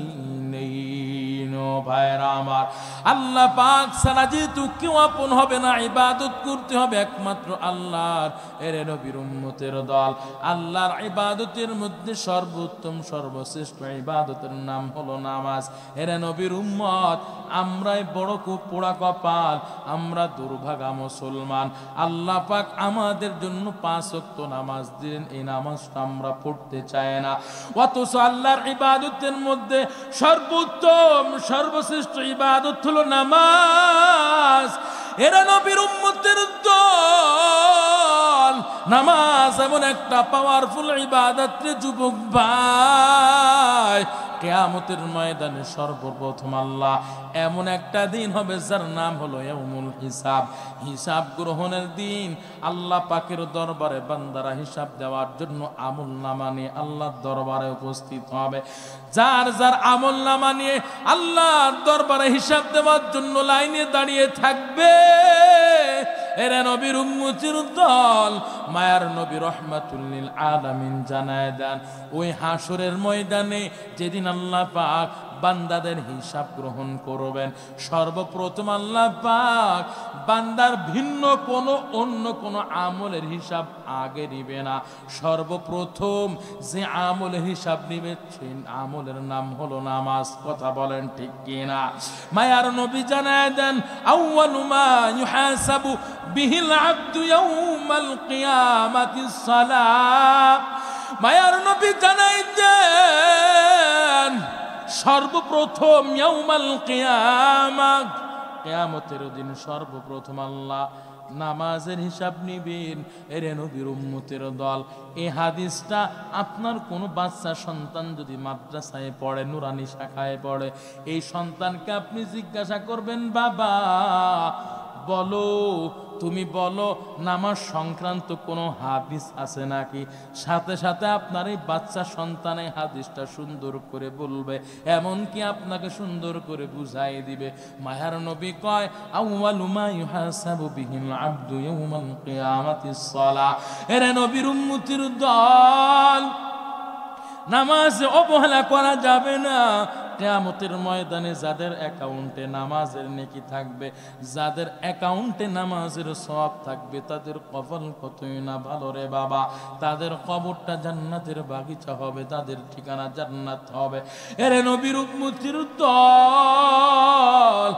ভাইরা আমার, আল্লাহ পাক ছাড়া যেহেতু কেউ আপন হবে না, ইবাদত করতে হবে একমাত্র আল্লাহর। এর নবীর উম্মতের দল, আল্লাহর ইবাদতের মধ্যে সর্বোত্তম সর্বশ্রেষ্ঠ ইবাদতের নাম হলো নামাজ। এর নবীর উম্মত, আমরাই বড় খুব পোড়া কপাল, আমরা দুর্ভাগা মুসলমান। আল্লাহ পাক আমাদের জন্য 5 ওয়াক্ত নামাজ দিলেন, এই নামাজটা আমরা পড়তে চাই না। অথচ আল্লাহর ইবাদতের মধ্যে সর্বোত্তম সর্বশ্রেষ্ঠ ইবাদত হলো নামাজ। এরা নবীর উম্মতের দল, নামাজ এমন একটা পাওয়ারফুল ইবাদত রে যুবক ভাই, কিয়ামতের ময়দানে সর্বপ্রথম আল্লাহ এমন একটা দিন হবে যার নাম হলো ইয়াউমুল হিসাব, হিসাব গ্রহণের দিন। আল্লাহ পাকের দরবারে বান্দারা হিসাব দেওয়ার জন্য আমলনামা নিয়ে আল্লাহর দরবারে উপস্থিত হবে। যার যার আমলনামা নিয়ে আল্লাহর দরবারে হিসাব দেওয়ার জন্য লাইনে দাঁড়িয়ে থাকবে। এরে নবীর উম্মতির দল, মায়ার নবী রাহমাতুল লিল আলামিন জানায় দেন ওই হাসরের ময়দানে যেদিন আল্লাহ পাক বান্দাদের হিসাব গ্রহণ করবেন, সর্বপ্রথম আল্লাহ পাক বান্দার ভিন্ন অন্য কোনো আমলের হিসাব আগে নিবে না। সর্বপ্রথম যে আমলের হিসাব নিবে সেই আমলের নাম হলো নামাজ। কথা বলেন ঠিক কিনা? মায়ার নবী জানায় দেন আউয়ালু মা ইউহাসাবু বিহিল আবদু ইয়াউমাল কিয়ামাতিস সালাত। মায়ার নবী জানায় দেন সর্বপ্রথম ইয়াউমাল কিয়ামাত, কিয়ামতের দিন সর্বপ্রথম আল্লাহ নামাজের হিসাব নিবেন। এরে নবীর উম্মতের দল, এই হাদিসটা আপনার কোনো বাচ্চা সন্তান যদি মাদ্রাসায় পড়ে, নুরানি শাখায় পড়ে, এই সন্তানকে আপনি জিজ্ঞাসা করবেন, বাবা বলো, তুমি বলো নামাজ সংক্রান্ত কোনো হাদিস আছে নাকি? সাথে সাথে আপনার এই বাচ্চা সন্তান এই হাদিসটা সুন্দর করে বলবে, এমনকি আপনাকে সুন্দর করে বুঝাই দিবে। মায়ার নবী কয় আউয়ালু মা ইউহাসাবু বিহিল আবদু ইয়াউমাল কিয়ামাতিস সালাহ। এরে নবীর উম্মতির দল, নামাজ অবহেলা করা যাবে না। কিয়ামতের ময়দানে যাদের অ্যাকাউন্টে নামাজের নেকি থাকবে, যাদের অ্যাকাউন্টে নামাজের সওয়াব থাকবে, তাদের কপাল কতই না ভালো রে বাবা। তাদের কবরটা জান্নাতের বাগিচা হবে, তাদের ঠিকানা জান্নাত হবে। এরে নবীর উম্মতির দল,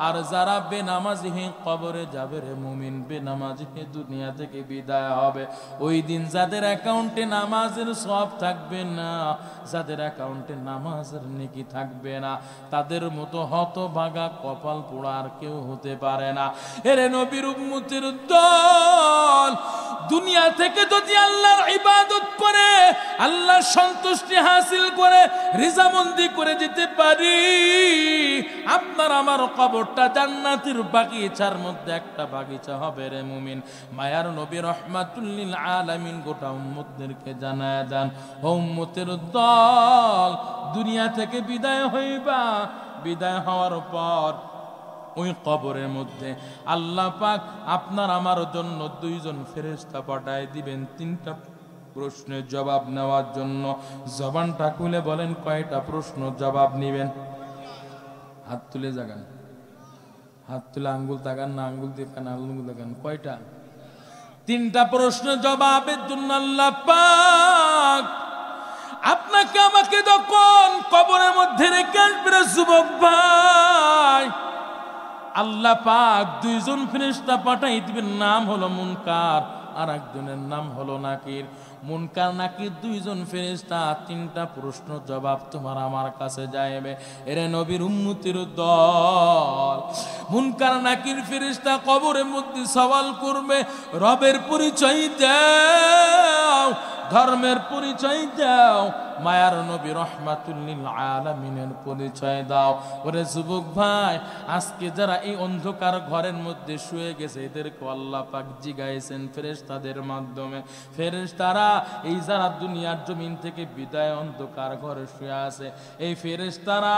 আর যারা বেনামাজি হয়ে কবরে যাবে রে মুমিন, বেনামাজি হয়ে দুনিয়া থেকে বিদায় হবে, ওই দিন যাদের অ্যাকাউন্টে নামাজের সওয়াব থাকবে না, যাদের অ্যাকাউন্টে নামাজের নেকি থাকবে না, তাদের মতো হতভাগা কপাল পোড়া আর কেউ হতে পারে না। এরে নবীর উম্মতের দল, দুনিয়া থেকে যদি আল্লাহর ইবাদত করে, আল্লাহর সন্তুষ্টি হাসিল করে, রিজামন্দি করে যেতে পারি, আপনার আমার কবরটা জান্নাতের বাগিচার মধ্যে একটা বাগিচা হবে রে মুমিন। মায়ার নবী রাহমাতুল লিল আলামিন গোটা উম্মতদেরকে জানায় দেন, ও উম্মতের দল, দুনিয়া থেকে বিদায় হইবা, বিদায় হওয়ার পর ওই কবরের মধ্যে আল্লাহ পাক আপনার আমার জন্য দুইজন ফেরেশতা পাঠায় দিবেন তিনটা প্রশ্নের জবাব নেওয়ার জন্য। জবানটা খুলে বলেন কয়টা প্রশ্ন জবাব নেবেন? হাত তুলে জাগান, হাত তুলে আঙ্গুল তাকান না, আঙ্গুল দেখান, আঙ্গুল দেখান। কয়টা? তিনটা প্রশ্ন জবাবের জন্য আল্লাহ পাক আপনাকে আমাকে যখন কবরের মধ্যে রেখে আসবে যুবক ভাই, আল্লাহ পাক দুইজন ফেরেশতা পাঠাই দিবেন, নাম হলো মুনকার আর একজনের নাম হলো নাকির। মুনকার নাকির দুইজন ফেরেশতা, তিনটা প্রশ্ন জবাব তোমার আমার কাছে যাইবে। এরে নবীর উম্মতির দল, মুনকার নাকির ফেরেশতা কবরের মধ্যে সওয়াল করবে, রবের পরিচয় দাও, ধর্মের পরিচয় দাও, মায়ার নবী রাহমাতুল লিল আলামিনের পরিচয় দাও। ওরে যুবক ভাই, আজকে যারা এই অন্ধকার ঘরের মধ্যে শুয়ে গেছে, এদেরকে আল্লাহ পাক জিগাইছেন ফেরেশতাদের মাধ্যমে। ফেরেশতারা এই যারা দুনিয়ার জমিন থেকে বিদায় অন্ধকার ঘরে শুয়ে আছে, এই ফেরেশতারা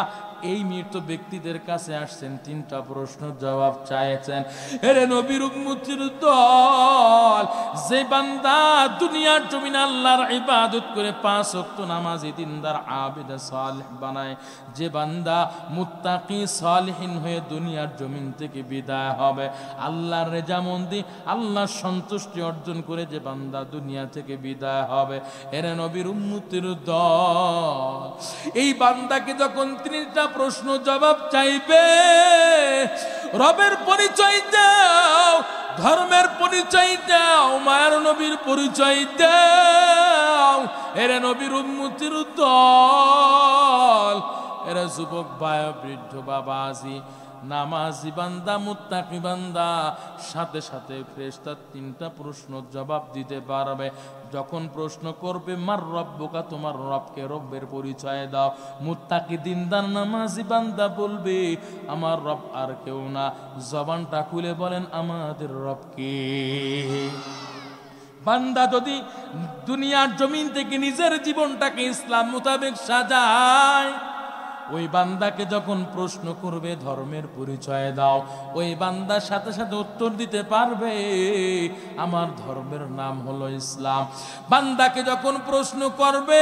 এই মৃত ব্যক্তিদের কাছে আসছেন, তিনটা প্রশ্ন জবাব চাইছেন। এরে নবীর উম্মতির দল, যে বান্দা দুনিয়ার জমিনে আল্লাহর ইবাদত করে 5 ওয়াক্ত নামাজি দিনদার আবিদ সালেহ বানায়, যে বান্দা মুত্তাকি সালেহিন হয়ে দুনিয়ার জমিন থেকে বিদায় হবে, আল্লাহর রেজামন্দি আল্লাহর সন্তুষ্টি অর্জন করে যে বান্দা দুনিয়া থেকে বিদায় হবে, এরে নবীর উম্মতির দল, এই বান্দাকে যখন তিনটা প্রশ্ন জবাব চাইবে, রবের পরিচয় দাও, ধর্মের পরিচয় দাও, মায়ার নবীর পরিচয় দাও, এরে নবীর উম্মতির দল, এরা যুবক ভাই, বৃদ্ধ বাবাজি, নামাজি বান্দা, মুত্তাকি বান্দা, সাথে সাথে ফেরেশতা তিনটা প্রশ্ন জবাব দিতে পারবে। যখন প্রশ্ন করবে মার রব্বুকা, তোমার রবকে, রব্বের পরিচয় দাও, মুত্তাকি দিনদার নামাজি বান্দা বলবে আমার রব আর কেউ না। জবানটা খুলে বলেন আমাদের রব কে? বান্দা যদি দুনিয়ার জমিন থেকে নিজের জীবনটাকে ইসলাম মোতাবেক সাজায়, ওই বান্দাকে যখন প্রশ্ন করবে ধর্মের পরিচয় দাও, ওই বান্দার সাথে সাথে উত্তর দিতে পারবে আমার ধর্মের নাম হলো ইসলাম। বান্দাকে যখন প্রশ্ন করবে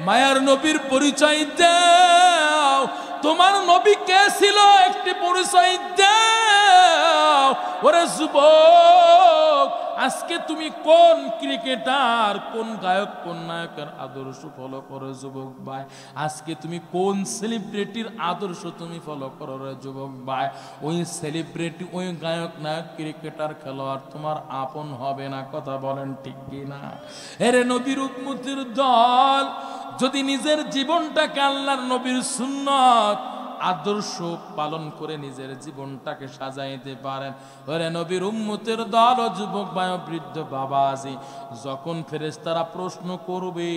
মায়ার নবীর পরিচয় দাও, তোমার নবী কে ছিল একটি পরিচয় দাও। ওরে যুবক, আজকে তুমি কোন ক্রিকেটার, কোন গায়ক, কোন নায়কের আদর্শ ফলো করো যুবক ভাই? আজকে তুমি কোন সেলিব্রিটির আদর্শ তুমি ফলো করো রে যুবক ভাই? ওই সেলিব্রিটি, ওই গায়ক, নায়ক, ক্রিকেটার, খেলোয়াড় তোমার আপন হবে না। কথা বলেন ঠিক কিনা? এরে নবীর উম্মতের দল, যদি নিজের জীবনটাকে আল্লাহর নবীর সুন্নাত আদর্শ পালন করে নিজের জীবনটাকে সাজাইতে পারেন, ওরে নবীর উম্মতের দল ও যুবক ভাই ও বৃদ্ধ বাবাজি, যখন ফেরেশতারা প্রশ্ন করবে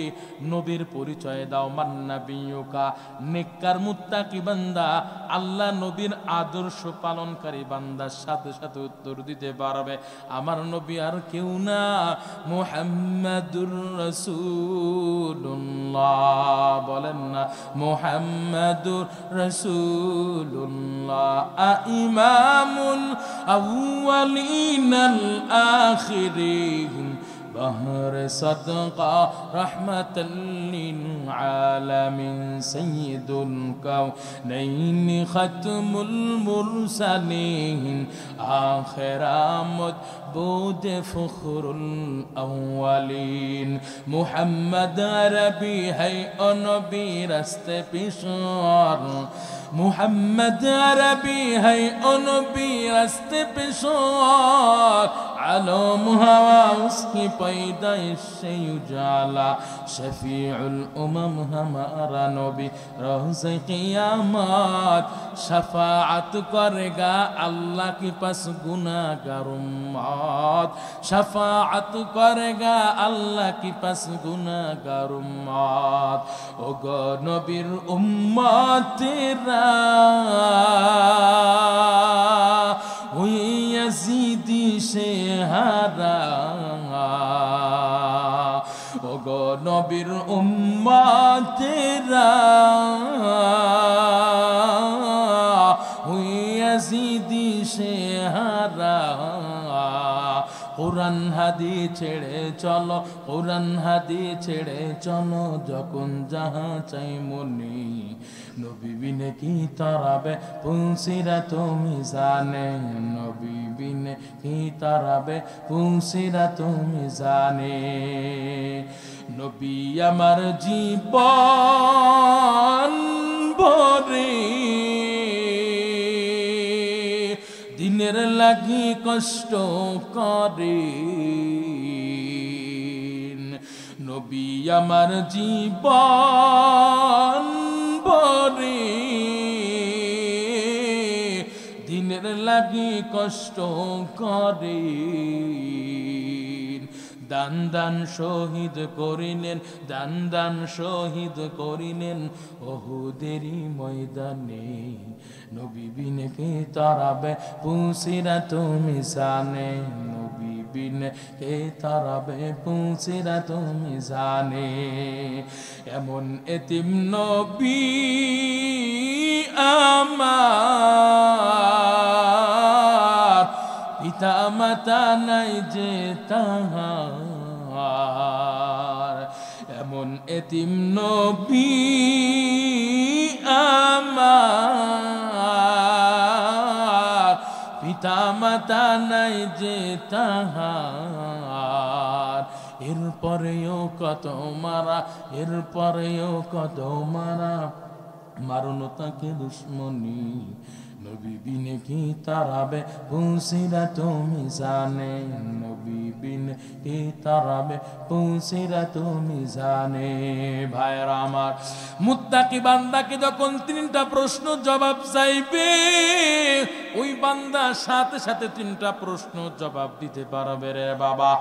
নবীর পরিচয় দাও, মান্নাবিয়ুকা, নেককার মুত্তাকি বান্দা, আল্লাহ নবীর আদর্শ পালনকারী বান্দার সাথে সাথে উত্তর দিতে পারবে আমার নবী আর কেউ না, মুহাম্মাদুর রাসূলুল্লাহ। বলেন না মুহাম্মাদুর রাসূলুল্লাহ। ইমামুল আউয়ালিনাল আখিরিন, بهر صدقة رحمة للعالمين، سيد الكونين ختم المرسلين، آخر آمد بود فخر الأولين، محمد عربی ہے نبی رست پیشار، محمد عربی ہے نبی رست پیشار، علوم ہوا اس کی پیدائش سے اجالا، شفیع الامم ہمارا نبی روز قیامت، شفاعت کرے گا اللہ کے پاس گناہگار امت، شفاعت کرے گا اللہ کے پاس گناہگار امت، او گو نبیر امت تیرا ہوئی یزیدی سے হারা, ও গো নবীর উম্মতেরা হুই ইয়াজিদি সে হারা, কোরআন হাদি ছেড়ে চলো, কোরআন হাদি ছেড়ে চলো, যখন যাহা চাই মনি, নবী বিনে কি তারাবে পুলসিরা তুমি জানে, নবী বিনে কি তারাবে পুলসিরা তুমি জানে, নবী আমার জীবন ভরে দিনের লাগি কষ্ট করে, নবী আমার জীবন ভরে দিনের লাগি কষ্ট করে, দান দান শহীদ করিলেন, দান দান শহীদ করিলেন ওহুদেরই ময়দানে, নবী বিনে কে তারাবে পুলসিরা তুমি জানে, নবী বিনে কে তারাবে পুলসিরা তুমি জানে, এমন এতিম নবী আমার, পিতা মাতা নাই যে তাহার, এমন এতিম নবী আমার, পিতা মাতা নাই যে তাহার, এরপরেও কত মারা, এরপরেও কত মারা, মারনো তাকে দুশ্মনী, নবী বিনে কি তারাবে পুলসিরা তুমি জানে, নবী বিনে কি তারাবে পুলসিরা তুমি জানে। ভাইরা আমার, মুত্তাকি বান্দাকে যখন তিনটা প্রশ্ন জবাব চাইবে, ওই বান্দা সাথে সাথে তিনটা প্রশ্ন জবাব দিতে পারবে রে বাবা।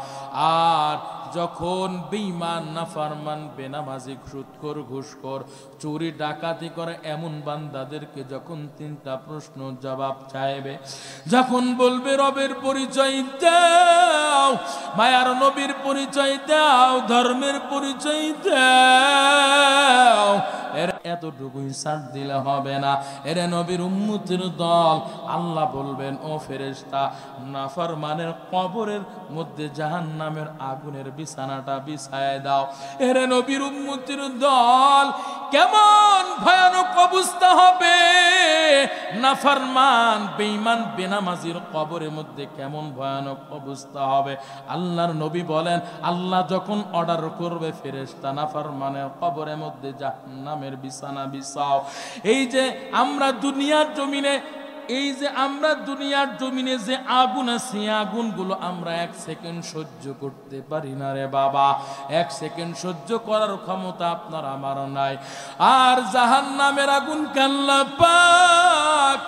আর যখন বেঈমান, নাফরমান, বেনামাজি, সুদখোর, ঘুষখোর, চুরি ডাকাতি করে এমন বান্দাদেরকে যখন তিনটা প্রশ্ন জবাব চাইবে, যখন বলবে রবের পরিচয় দাও, মায়ার নবীর পরিচয় দাও, ধর্মের পরিচয় দাও, এতটুকুই ছাড় দিলে হবে না। এরে নবীর উম্মতের দল, আল্লাহ বলবেন ও ফেরেশতা, নাফরমানের কবরের মধ্যে জাহান্নামের আগুনের বিছানাটা বিছায় দাও। এরে নবীর উম্মতের দল, কেমন ভয়ানক অবস্থা হবে নাফরমান বেঈমান বেনামাজির কবরের মধ্যে, কেমন ভয়ানক অবস্থা হবে। আল্লাহর নবী বলেন, আল্লাহ যখন অর্ডার করবে ফেরেশতা নাফরমানের কবরের মধ্যে জাহান্নামের বিছানা বিছাও। এই যে আমরা দুনিয়ার জমিনে যে আগুন আছে, আগুনগুলো আমরা 1 সেকেন্ড সহ্য করতে পারি না রে বাবা। 1 সেকেন্ড সহ্য করার ক্ষমতা আপনার আমার নাই। আর জাহান্নামের আগুন আল্লাহ পাক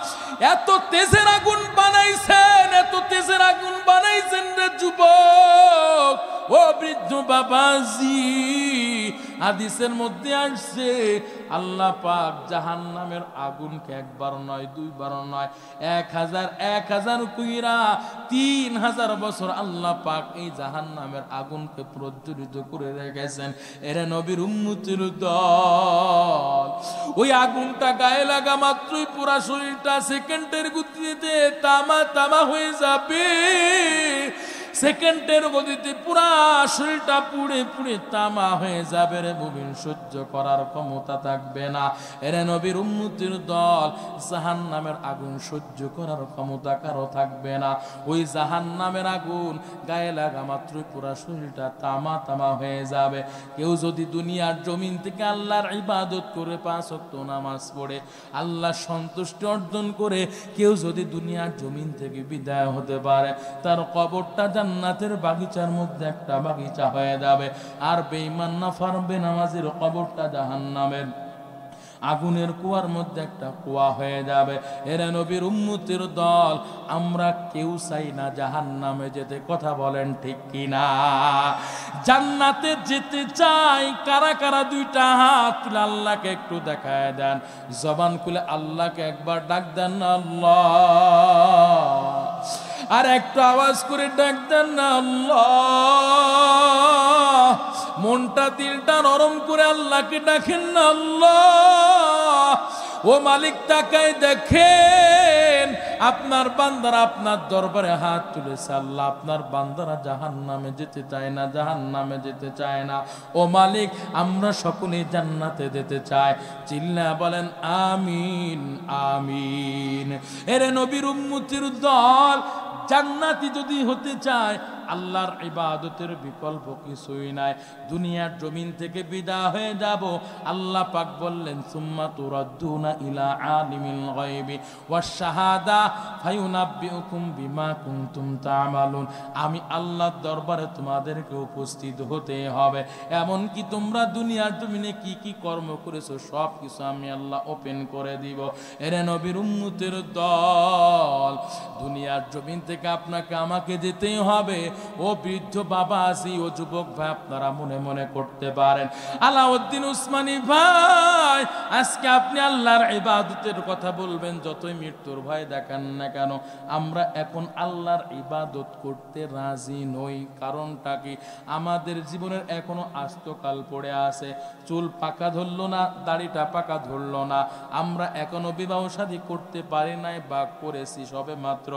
এত তেজের আগুন বানাইছেন, এত তেজের আগুন বানাইছেন রে যুবক, ও বৃদ্ধ বাবাজি। হাদিসের মধ্যে আসছে আল্লাহ পাক জাহান্নামের আগুনকে একবার নয়, দুইবার নয়, 1000 কইরা 3000 বছর আল্লাহ পাক এই জাহান্নামের আগুনকে প্রজ্বলিত করে রেখেছেন। এরে নবীর উম্মতের দল, ওই আগুনটা গায়ে লাগা মাত্রই পুরা শরীরটা সেকেন্ডের গতিতে তামা তামা হয়ে যাবে। সেকেন্ডের গতিতে পুরা শরীরটা পুড়ে পুড়ে তামা হয়ে যাবে রে মুমিন, সহ্য করার ক্ষমতা থাকবে না। এরে নবীর উম্মতের দল, জাহান্নামের আগুন সহ্য করার ক্ষমতা কারো থাকবে না। ওই জাহান্নামের আগুন গায়ে লাগা মাত্রই পুরা শরীরটা তামা তামা হয়ে যাবে। কেউ যদি দুনিয়ার জমিন থেকে আল্লাহর ইবাদত করে 5 ওয়াক্ত নামাজ পড়ে আল্লাহ সন্তুষ্টি অর্জন করে কেউ যদি দুনিয়ার জমিন থেকে বিদায় হতে পারে, তার কবরটা জান্নাতের বাগিচার মধ্যে একটা বাগিচা হয়ে যাবে। আর বেঈমান নাফরমান নামাজের কবরটা জাহান্নামের আগুনের কুয়ার মধ্যে একটা কুয়া হয়ে যাবে। এরা নবীর উম্মতের দল, আমরা কেউ চাই না জাহান্নামে যেতে, কথা বলেন ঠিক কিনা? জান্নাতে যেতে চাই কারা কারা? 2টা হাত তুলে আল্লাহকে একটু দেখায় দেন, জবান খুলে আল্লাহকে একবার ডাক দেন না আল্লাহ, আর একটু আওয়াজ করে ডাক দেন না আল্লাহ। মনটা দিলটা নরম করে আল্লাহকে ডাকেন না আল্লাহ। ও মালিক তাকায় দেখেন, আপনার বান্দারা আপনার দরবারে হাত তুলেছে। আল্লাহ, আপনার বান্দারা জাহান্নামে যেতে চায় না, জাহান্নামে যেতে চায় না। ও মালিক, আমরা সকলেই জান্নাতে যেতে চাই। চিল্লা বলেন আমিন আমিন। এরে নবীর উম্মতের দল, জান্নাতি যদি হতে চায় আল্লাহর ইবাদতের বিকল্প কিছুই নাই। দুনিয়ার জমিন থেকে বিদায় হয়ে যাব, আল্লাহ পাক বললেন সুম্মা তুরাদ্দুনা ইলা আলিমিল গায়বি ওয়াশ শাহাদা ফায়ুনাব্বিউকুম বিমা কুনতুম তা'মালুন। আমি আল্লাহর দরবারে তোমাদেরকে উপস্থিত হতে হবে, এমন কি তোমরা দুনিয়ার জমিনে কি কি কর্ম করেছো সব কিছু আমি আল্লাহ ওপেন করে দিব। এরে নবীর উম্মতের দল, দুনিয়ার জমিন থেকে আপনাকে আমাকে যেতেই হবে। ও বৃদ্ধ বাবা আছি, ও যুবক ভাই, আপনারা মনে মনে করতে পারেন আলাউদ্দিন উসমানী ভাই, আজকে আপনি আল্লাহর ইবাদতের কথা বলবেন, যতই মৃত্যুর ভয় দেখান না কেন আমরা এখন আল্লাহর ইবাদত করতে রাজি নই। কারণটা কি? আমাদের জীবনের এখনো আস্তকাল পড়ে আছে, চুল পাকা ধরলো না, দাড়িটা পাকা ধরলো না, আমরা এখনো বিবাহ শাদী করতে পারি নাই বা করেছি সবে মাত্র।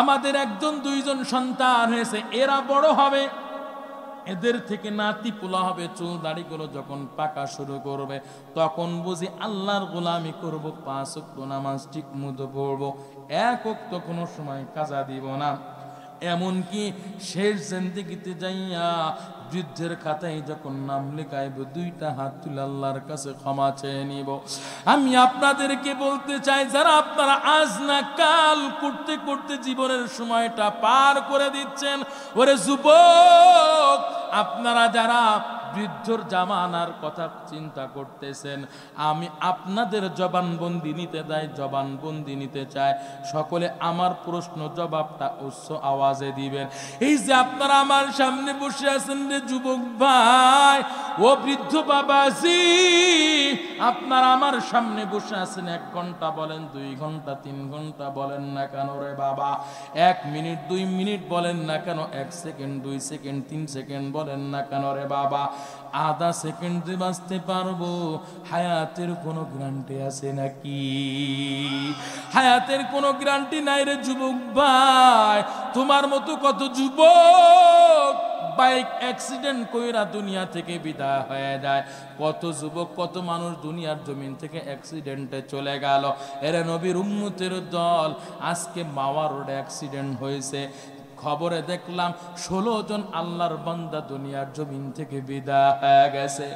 আমাদের 1-2জন সন্তান হয়েছে, এরা বড় হবে, এদের থেকে নাতি পোলা হবে, চুল দাড়িগুলো যখন পাকা শুরু করবে তখন বুঝি আল্লাহর গোলামি করব, 5 ওয়াক্ত নামাজ ঠিক মতো পড়বো, 1 ওয়াক্ত কোনো সময় কাজা দিব না। এমনকি শেষ জিন্দেগিতে যাইয়া বৃদ্ধের খাতায় যখন নাম লেখাইব 2টা হাত তুলে আল্লাহর কাছে ক্ষমা চেয়ে নিব। আমি আপনাদেরকে বলতে চাই, যারা আপনারা আজ না কাল করতে করতে জীবনের সময়টা পার করে দিচ্ছেন, ওরে যুবক, আপনারা যারা বৃদ্ধর জামানার কথা চিন্তা করতেছেন, আমি আপনাদের জবানবন্দি নিতে চাই। সকলে আমার প্রশ্ন জবাবটা উচ্চ আওয়াজে দিবেন। এই যে আপনারা আমার সামনে বসে আছেন রে যুবক ভাই, ও বৃদ্ধ বাবাজি, আপনারা আমার সামনে বসে আছেন, 1 ঘন্টা বলেন, 2 ঘন্টা, 3 ঘন্টা বলেন না কেন রে বাবা, 1 মিনিট 2 মিনিট বলেন না কেন, 1 সেকেন্ড 2 সেকেন্ড 3 সেকেন্ড বলেন না কেন রে বাবা, আধা সেকেন্ডে বাঁচতে পারবো, হায়াতের কোনো গ্যারান্টি আছে নাকি? হায়াতের কোনো গ্যারান্টি নাই রে যুবক ভাই। তোমার মতো কত যুবক বাইক অ্যাক্সিডেন্ট কইরা দুনিয়া থেকে বিদায় হয়ে যায়, কত যুবক কত মানুষ দুনিয়ার জমিন থেকে অ্যাক্সিডেন্টে চলে গেল। এরা নবীর উম্মতের দল, আজকে মাওয়া রোডে অ্যাক্সিডেন্ট হয়েছে, খবরে দেখলাম 16 জন আল্লাহর বান্দা দুনিয়ার জমিন থেকে বিদায় হয়ে গেছে।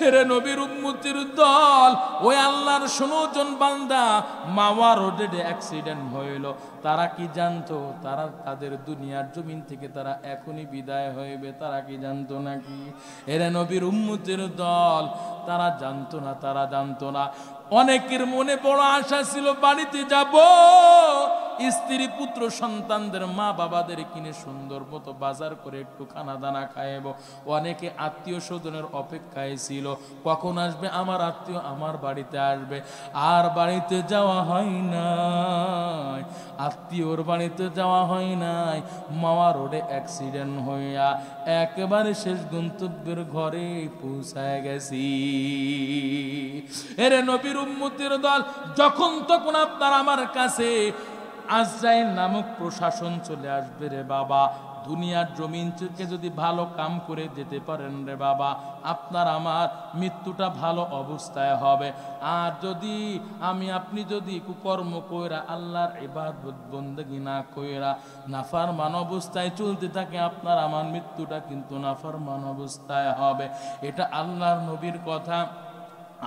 এরে নবীর উম্মতের দল, ওই আল্লাহর 16 জন বান্দা মাওয়া রোডে অ্যাক্সিডেন্ট হইল, তারা কি জানতো তারা তাদের দুনিয়ার জমিন থেকে তারা এখনই বিদায় হইবে? তারা কি জানতো নাকি? এরে নবীর উম্মতের দল, তারা জানতো না, তারা জানতো না। অনেকের মনে বড় আশা ছিল বাড়িতে যাব, স্ত্রী পুত্র সন্তানদের মা বাবাদের কিনে সুন্দর মতো বাজার করে একটু খানা দানা খাইব। অনেকে আত্মীয় স্বজনের অপেক্ষায় ছিল, কখন আসবে আমার আত্মীয়, আমার বাড়িতে আসবে। আর বাড়িতে যাওয়া হয় নাই, আত্মীয়র বাড়িতে যাওয়া হয় নাই। মাওয়া রোডে অ্যাক্সিডেন্ট হইয়া একেবারে শেষ গন্তব্যের ঘরে পৌঁছায় গেছি। এরে নবীর উম্মতের দল, যখন তখন আপনার আমার কাছে আজরাইল নামক প্রশাসন চলে আসবে রে বাবা। দুনিয়ার জমিন থেকে যদি ভালো কাম করে যেতে পারেন রে বাবা, আপনার আমার মৃত্যুটা ভালো অবস্থায় হবে। আর যদি আপনি যদি কুকর্ম কইরা আল্লাহর ইবাদত বন্দেগী না কইরা নাফরমান অবস্থায় চলতে থাকে, আপনার আমার মৃত্যুটা কিন্তু নাফরমান অবস্থায় হবে। এটা আল্লাহর নবীর কথা,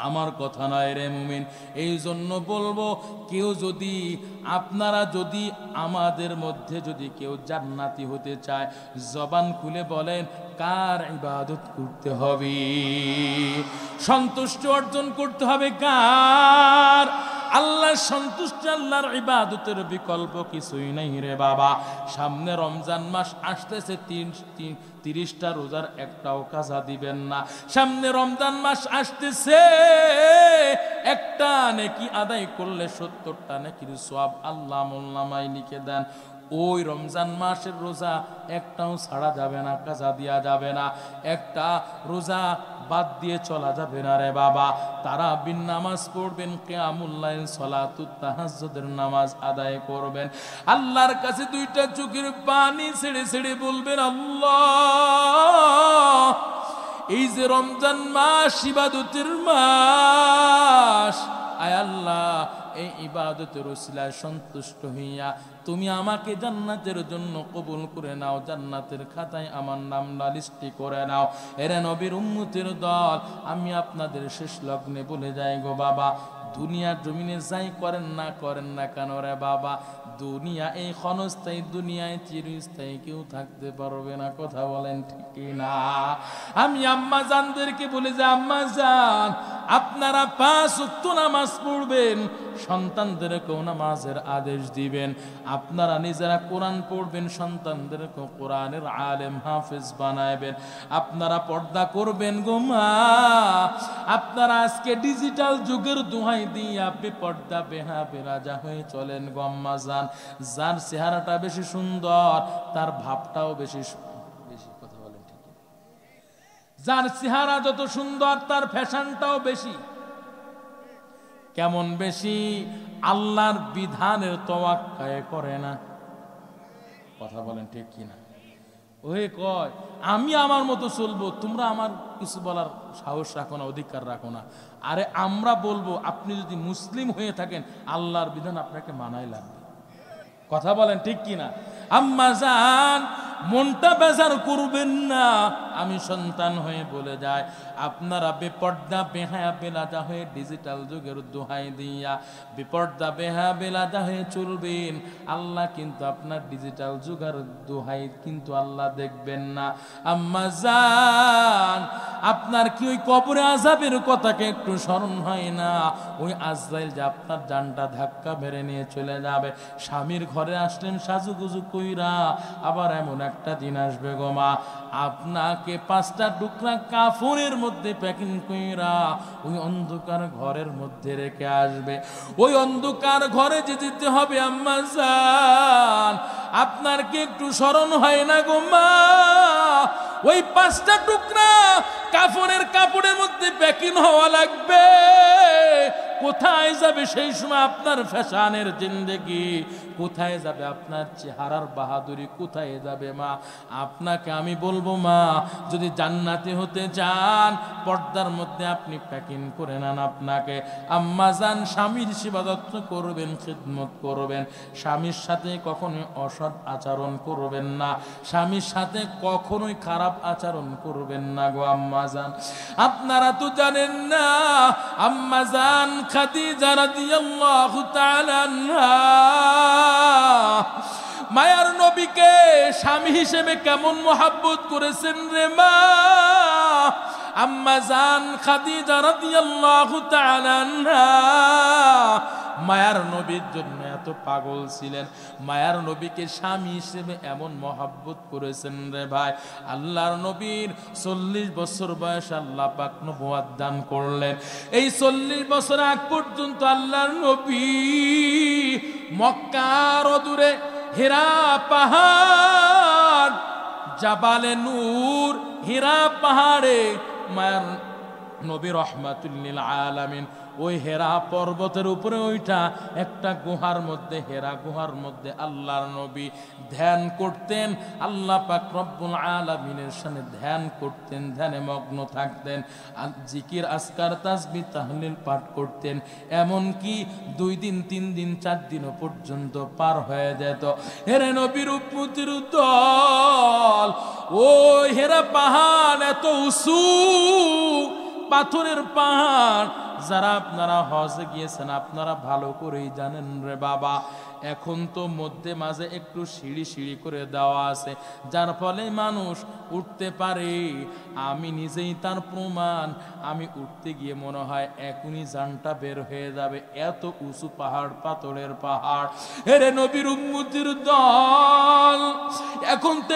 আমার কথা নয় রে মুমিন। এই জন্য বলবো, কেউ যদি আপনারা যদি আমাদের মধ্যে যদি কেউ জান্নাতি হতে চায়, জবান খুলে বলেন কার ইবাদত করতে হবে, সন্তুষ্ট অর্জন করতে হবে কার? আল্লাহর সন্তুষ্ট, আল্লাহর ইবাদতের বিকল্প কিছুই নাই রে বাবা। সামনে রমজান মাস আসতেছে, 30টা রোজার একটাও কাজা দিবেন না। সামনে রমজান মাস আসতেছে, একটা নেকি আদায় করলে 70টা নেকির সওয়াব আল্লাহ মোল্লামায় লিখে দেন। ওই রমজান মাসের রোজা একটাও ছাড়া যাবে না, কাজা দেওয়া যাবে না, একটা রোজা বাদ দিয়ে চলা যাবে না রে বাবা। তারা বিন নামাজ পড়বেন, কিয়ামুল লাইল সালাতুত তাহাজ্জুদের নামাজ আদায় করবেন। আল্লাহর কাছে 2টা চোখের পানি ছেড়ে ছেড়ে বলবেন, আল্লাহ, এই যে রমজান মাস ইবাদতের মাস, আয় আল্লাহ, এই ইবাদতের ওসিলায় সন্তুষ্ট হইয়া তুমি আমাকে জান্নাতের জন্য কবুল করে নাও, জান্নাতের খাতায় আমার নাম লিস্টি করে নাও। এরে নবীর উম্মতের দল, আমি আপনাদের শেষ লগ্নে বলে যাই গো বাবা, দুনিয়ার জমিনে যাই করেন না কেন রে বাবা, দুনিয়া এই ক্ষণস্থায়ী, দুনিয়ায় চিরস্থায়ী কেউ থাকতে পারবে না। কথা বলেন ঠিক না? আমি আম্মা জানদেরকে বলে যে, আম্মা জান, আপনারা 5 ওয়াক্ত নামাজ পড়বেন, সন্তানদেরকেও নামাজের আদেশ দিবেন, আপনারা নিজেরা কোরআন পড়বেন, সন্তানদেরকেও কোরআনের আলেম হাফেজ বানাবেন, আপনারা পর্দা করবেন গো মা। আপনারা আজকে ডিজিটাল যুগের দোহাই দিয়ে আপনি পর্দা বেহাবে রাজা হয়ে চলেন গো আম্মা জান। যার চেহারাটা বেশি সুন্দর, তার ভাবটাও বেশি কথা বলেন ঠিক। যার চেহারা যত সুন্দর, তার ফ্যাশনটাও বেশি। কেমন বেশি? আল্লাহর বিধানের তোয়াক্কায় করে না। কথা বলেন ঠিক কিনা? ওই কয় আমি আমার মতো চলবো, তোমরা আমার কিছু বলার সাহস রাখো না, অধিকার রাখো না। আরে আমরা বলবো, আপনি যদি মুসলিম হয়ে থাকেন, আল্লাহর বিধান আপনাকে মানাই লাগবে। কথা বলেন ঠিক কিনা? আম্মা জান, মনটা বেজার করবেন না। আমি সন্তান হয়ে বলে যাই, আপনারা বেপর্দা বেহায়া বেলাদা হয়ে ডিজিটাল যুগের দোহাই দিয়া বেপর্দা বেহায়া বেলাদা হয়ে চলবেন। আল্লাহ কিন্তু আপনার ডিজিটাল যুগের দোহাই কিন্তু আল্লাহ দেখবেন না। আম্মা জান, আপনার কি ওই কবরে আযাবের কথাকে একটু স্মরণ হয় না? ওই আজরাইল যে আপনার জানটা ধাক্কা মেরে নিয়ে চলে যাবে, স্বামীর ঘরে আসলেন সাজুগুজু কইরা, আবার এমন একটা দিন আসবে গো মা, আপনাকে আপনাকে 5টা টুকরা কাফনের মধ্যে প্যাকিং কইরা ওই অন্ধকার ঘরের মধ্যে রেখে আসবে। ওই অন্ধকার ঘরে যে যেতে হবে আম্মা জান, আপনার কি একটু স্মরণ হয় না গো মা? ওই 5টা টুকরা কাফনের কাপড়ের মধ্যে প্যাকিং হওয়া লাগবে। কোথায় যাবে সেই সময় আপনার ফ্যাশনের জিন্দেগি? কোথায় যাবে আপনার চেহারার বাহাদুরি? কোথায় যাবে মা? আপনাকে আমি বলবো মা, যদি জান্নাতি হতে চান পর্দার মধ্যে আপনি প্যাকিং করে নেন। আপনাকে আম্মা জান স্বামীর সেবা যত্ন করবেন, খিদমত করবেন, স্বামীর সাথে কখনোই অসৎ আচরণ করবেন না, স্বামীর সাথে কখনোই খারাপ আচরণ করবেন না গো আম্মা জান। আপনারা তো জানেন না আম্মা জান খাদিজা রাদিয়াল্লাহু তাআলা আনহা মায়ার নবীকে স্বামী হিসেবে কেমন মহব্বত করেছেন রে মা। আম্মা জান খাদিজা রাদিয়াল্লাহু তাআলা আনহা মায়ার নবীর জন্য এত পাগল ছিলেন, মায়ার নবীকে স্বামী হিসেবে এমন মহব্বত করেছেন রে ভাই। আল্লাহর নবীর 40 বছর বয়স আল্লাহ পাক নবুয়ত দান করলেন। এই 40 বছর আগ পর্যন্ত আল্লাহর নবী মক্কার অদূরে হীরা পাহাড়, জাবালে নূর, হীরা পাহাড়ে মায়ার নবী রহমাতুল লিল আলামিন ওই হেরা পর্বতের উপরে ওইটা একটা গুহার মধ্যে, হেরা গুহার মধ্যে আল্লাহর নবী ধ্যান করতেন। আল্লাহ পাক রব্বুল আলামিনের সামনে ধ্যান করতেন, ধ্যানে মগ্ন থাকতেন, জিকির আজকার তাসবিহ তাহলিল পাঠ করতেন। এমন কি 2 দিন 3 দিন 4 দিনও পর্যন্ত পার হয়ে যেত। হেরে নবীর উম্মতের দল, ও হেরা পাহাড় এত উঁচু, পাথরের পাহাড়। যারা আপনারা হজে গিয়েছেন আপনারা ভালো করেই জানেন রে বাবা, এখন তো মধ্যে মাঝে একটু সিঁড়ি সিঁড়ি করে দেওয়া আছে, যার ফলে মানুষ উঠতে পারে। আমি নিজেই তার প্রমাণ। আমি উঠতে গিয়ে মনে হয় এখনই জানটা বের হয়ে যাবে, এত উঁচু পাহাড়, পাথরের পাহাড়। হেরে নবীর উম্মতের দল, এখন তো